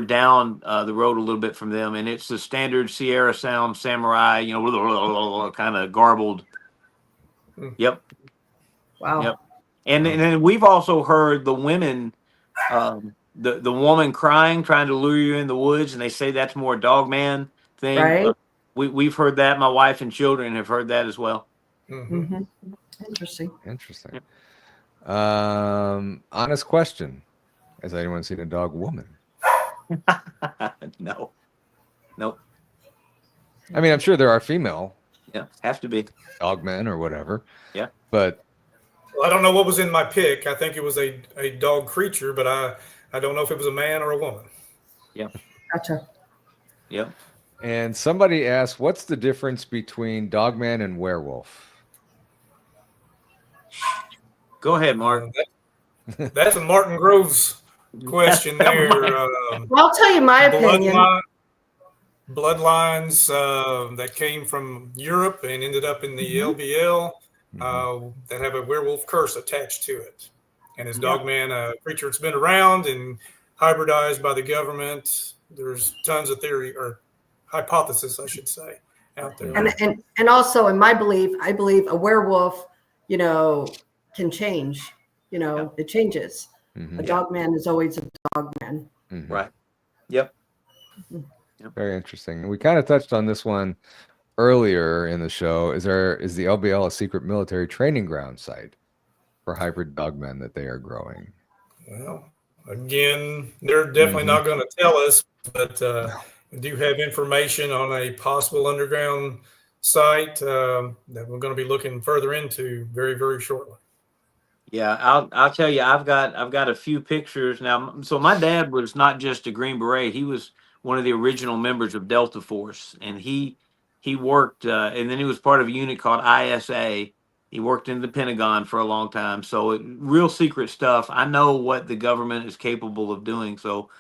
down the road a little bit from them, and it's the standard Sierra Sound Samurai, kind of garbled. Yep. Wow. Yep. And then we've also heard the women, the woman crying, trying to lure you in the woods, and they say that's more Dogman thing. Right. We've heard that. My wife and children have heard that as well. Interesting. Yep. Honest question: has anyone seen a dog woman? No. Nope. I mean, I'm sure there are female. Yeah, have to be dogmen or whatever. Yeah, but I don't know what was in my pick. I think it was a dog creature, but I don't know if it was a man or a woman. Yeah. Gotcha. Yep. And somebody asked, what's the difference between dogman and werewolf? Go ahead, Mark. That's a Martin Groves question there. Well, I'll tell you my opinion. Bloodlines that came from Europe and ended up in the LBL that have a werewolf curse attached to it. And as Dogman, a creature that's been around and hybridized by the government, there's tons of theory or hypothesis, I should say, out there. And also, in my belief, I believe a werewolf, can change. It changes. A dogman is always a dogman. Right. Yep. Very interesting. We kind of touched on this one earlier in the show. Is the LBL a secret military training ground site for hybrid dogmen that they are growing? Well, again, they're definitely not going to tell us, but we do have information on a possible underground site that we're going to be looking further into very, very shortly. Yeah, I'll tell you, I've got a few pictures now. So my dad was not just a Green Beret; he was one of the original members of Delta Force, and he worked, and then he was part of a unit called ISA. He worked in the Pentagon for a long time, so real secret stuff. I know what the government is capable of doing. So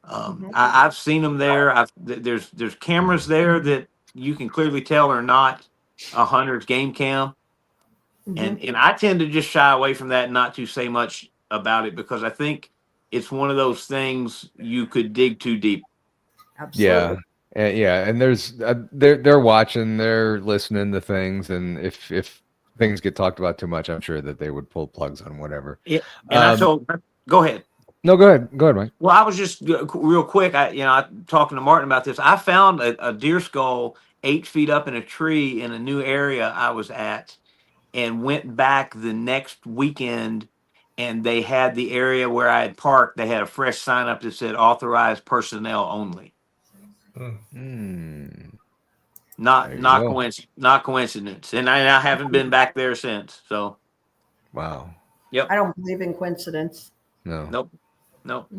I've seen them there. There's cameras there that you can clearly tell are not a hunter's game cam. And I tend to just shy away from that and not to say much about it because I think it's one of those things you could dig too deep. Absolutely. Yeah, and there's they're watching, they're listening to things, and if things get talked about too much, I'm sure that they would pull plugs on whatever. Yeah, and go ahead. No, go ahead, Mike. Well, I was just real quick. I talking to Martin about this. I found a deer skull 8 feet up in a tree in a new area I was at. And went back the next weekend, and they had the area where I had parked. They had a fresh sign up that said "Authorized personnel only." Not coincidence. And I haven't been back there since. So, wow. Yep. I don't believe in coincidence. No. Nope.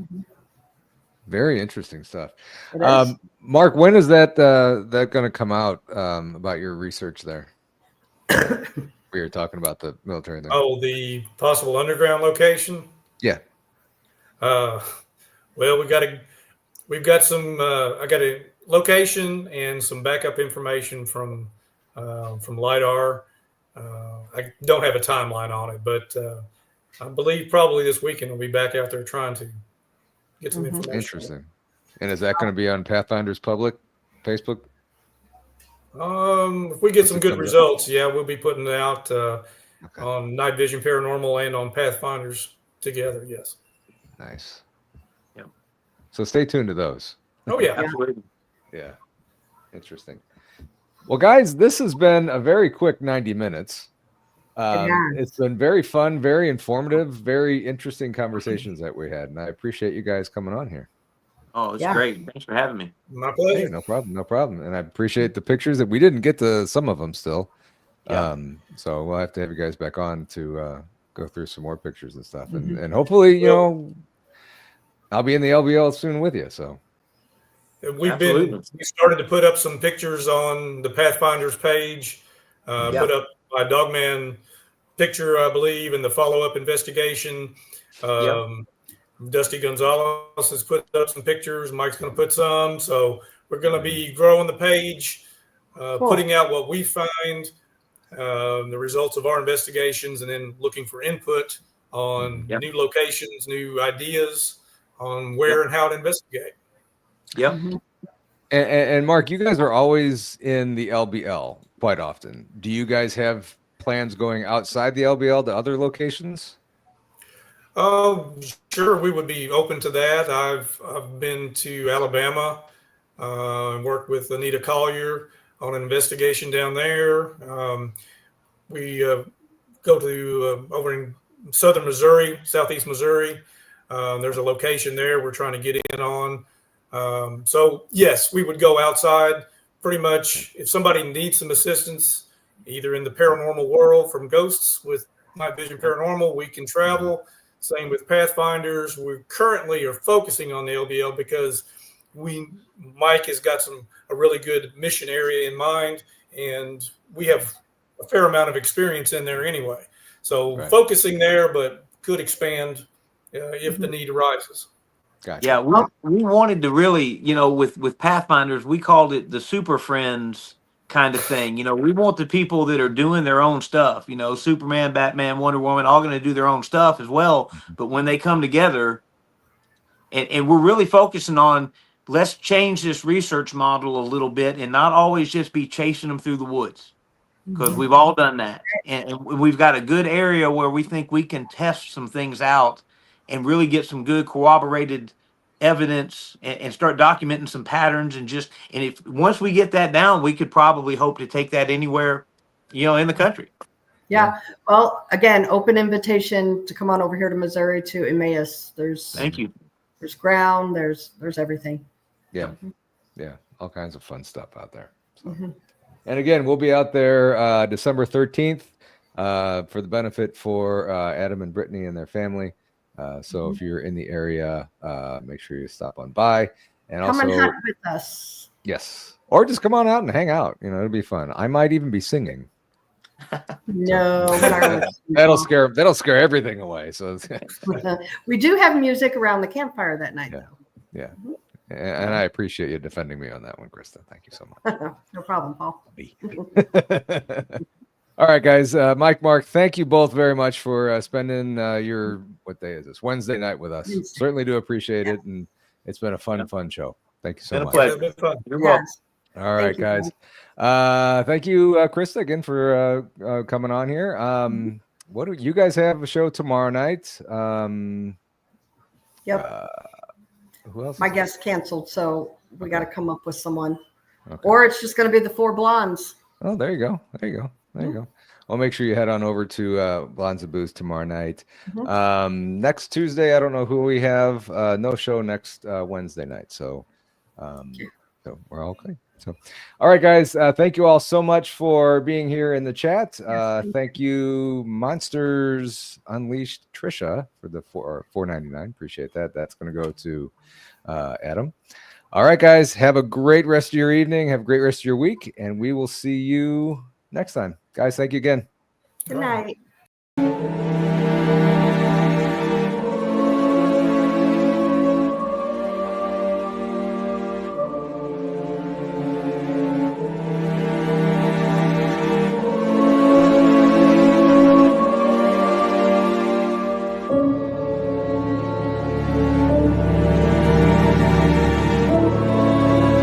Very interesting stuff. It is. Mark, when is that going to come out about your research there? We were talking about the military thing. Oh, the possible underground location? Yeah. Well, we've got some. I got a location and some backup information from LiDAR. I don't have a timeline on it, but I believe probably this weekend we'll be back out there trying to get some information. Interesting. And is that going to be on Pathfinder's public Facebook? If we get some good results, we'll be putting it out on Night Vision Paranormal and on Pathfinders together. Yes. Nice. Yep. So stay tuned to those. Oh yeah, absolutely. Yeah. Interesting. Well, guys, this has been a very quick 90 minutes. It's been very fun, very informative, very interesting conversations that we had, and I appreciate you guys coming on here. Oh, it's Yeah. great. Thanks for having me. My Hey, pleasure. no problem, no problem. And I appreciate the pictures that we didn't get to some of them still. Yeah. So we'll have to have you guys back on to go through some more pictures and stuff. Mhm. And hopefully, you Well- know, I'll be in the LBL soon with you. So Absolutely. We started to put up some pictures on the Pathfinders page, Yeah. put up my Dogman picture, I believe, in the follow-up investigation. Dusty Gonzalez has put up some pictures. Mike's going to put some. So we're going to be growing the page, Cool. putting out what we find, the results of our investigations, and then looking for input on Yep. new locations, new ideas on where and how to investigate. Yep. Mhm. and Mark, you guys are always in the LBL quite often. Do you guys have plans going outside the LBL to other locations? Oh, sure, we would be open to that. I've been to Alabama and worked with Anita Collier on an investigation down there. We go to over in southern Missouri, southeast Missouri. There's a location there we're trying to get in on. So yes, we would go outside pretty much if somebody needs some assistance, either in the paranormal world from ghosts with Night Vision Paranormal, we can travel. Same with Pathfinders. We currently are focusing on the LBL because Mike has got a really good mission area in mind, and we have a fair amount of experience in there anyway. So focusing there, but could expand if the need arises. Gotcha. Yeah, we wanted to really, you know, with Pathfinders, we called it the Super Friends kind of thing. You know, we want the people that are doing their own stuff, you know, Superman, Batman, Wonder Woman, all going to do their own stuff as well. But when they come together, and we're really focusing on, let's change this research model a little bit and not always just be chasing them through the woods, because we've all done that. And we've got a good area where we think we can test some things out and really get some good corroborated evidence and start documenting some patterns. And if once we get that down, we could probably hope to take that anywhere, you know, in the country. Yeah. Well, again, open invitation to come on over here to Missouri to Emmaus. Thank you. There's ground. There's everything. Yeah. All kinds of fun stuff out there. So. Mm-hmm. And again, we'll be out there December 13th for the benefit for Adam and Brittany and their family. So if you're in the area, make sure you stop on by. And Come also, and hunt with us. yes, or just come on out and hang out. You know, it'll be fun. I might even be singing. No, That'll scare everything away. So we do have music around the campfire that night, Yeah. though. yeah. And I appreciate you defending me on that one, Krista. Thank you so much. No problem, Paul. All right, guys. Mike, Mark, thank you both very much for spending your, what day is this? Wednesday night with us. Wednesday. Certainly do appreciate it. And it's been a fun show. Thank you so Been a much. pleasure. It's been fun. You're welcome. Yes. All right, Thank you, guys. Thank you, Krista, again for coming on here. What do you guys have a show tomorrow night? Yep. Who else? My guest canceled, so we got to come up with someone. Okay. Or it's just going to be the four blondes. Oh, there you go. There you go. There you go. Well, make sure you head on over to Blondes and Booze tomorrow night. Next Tuesday, I don't know who we have. No show next Wednesday night. So we're all okay. So, all right, guys. Thank you all so much for being here in the chat. Thank you, Monsters Unleashed Trisha, for the $4.99. Appreciate that. That's going to go to Adam. All right, guys. Have a great rest of your evening. Have a great rest of your week, and we will see you next time. Guys, thank you again. Good night.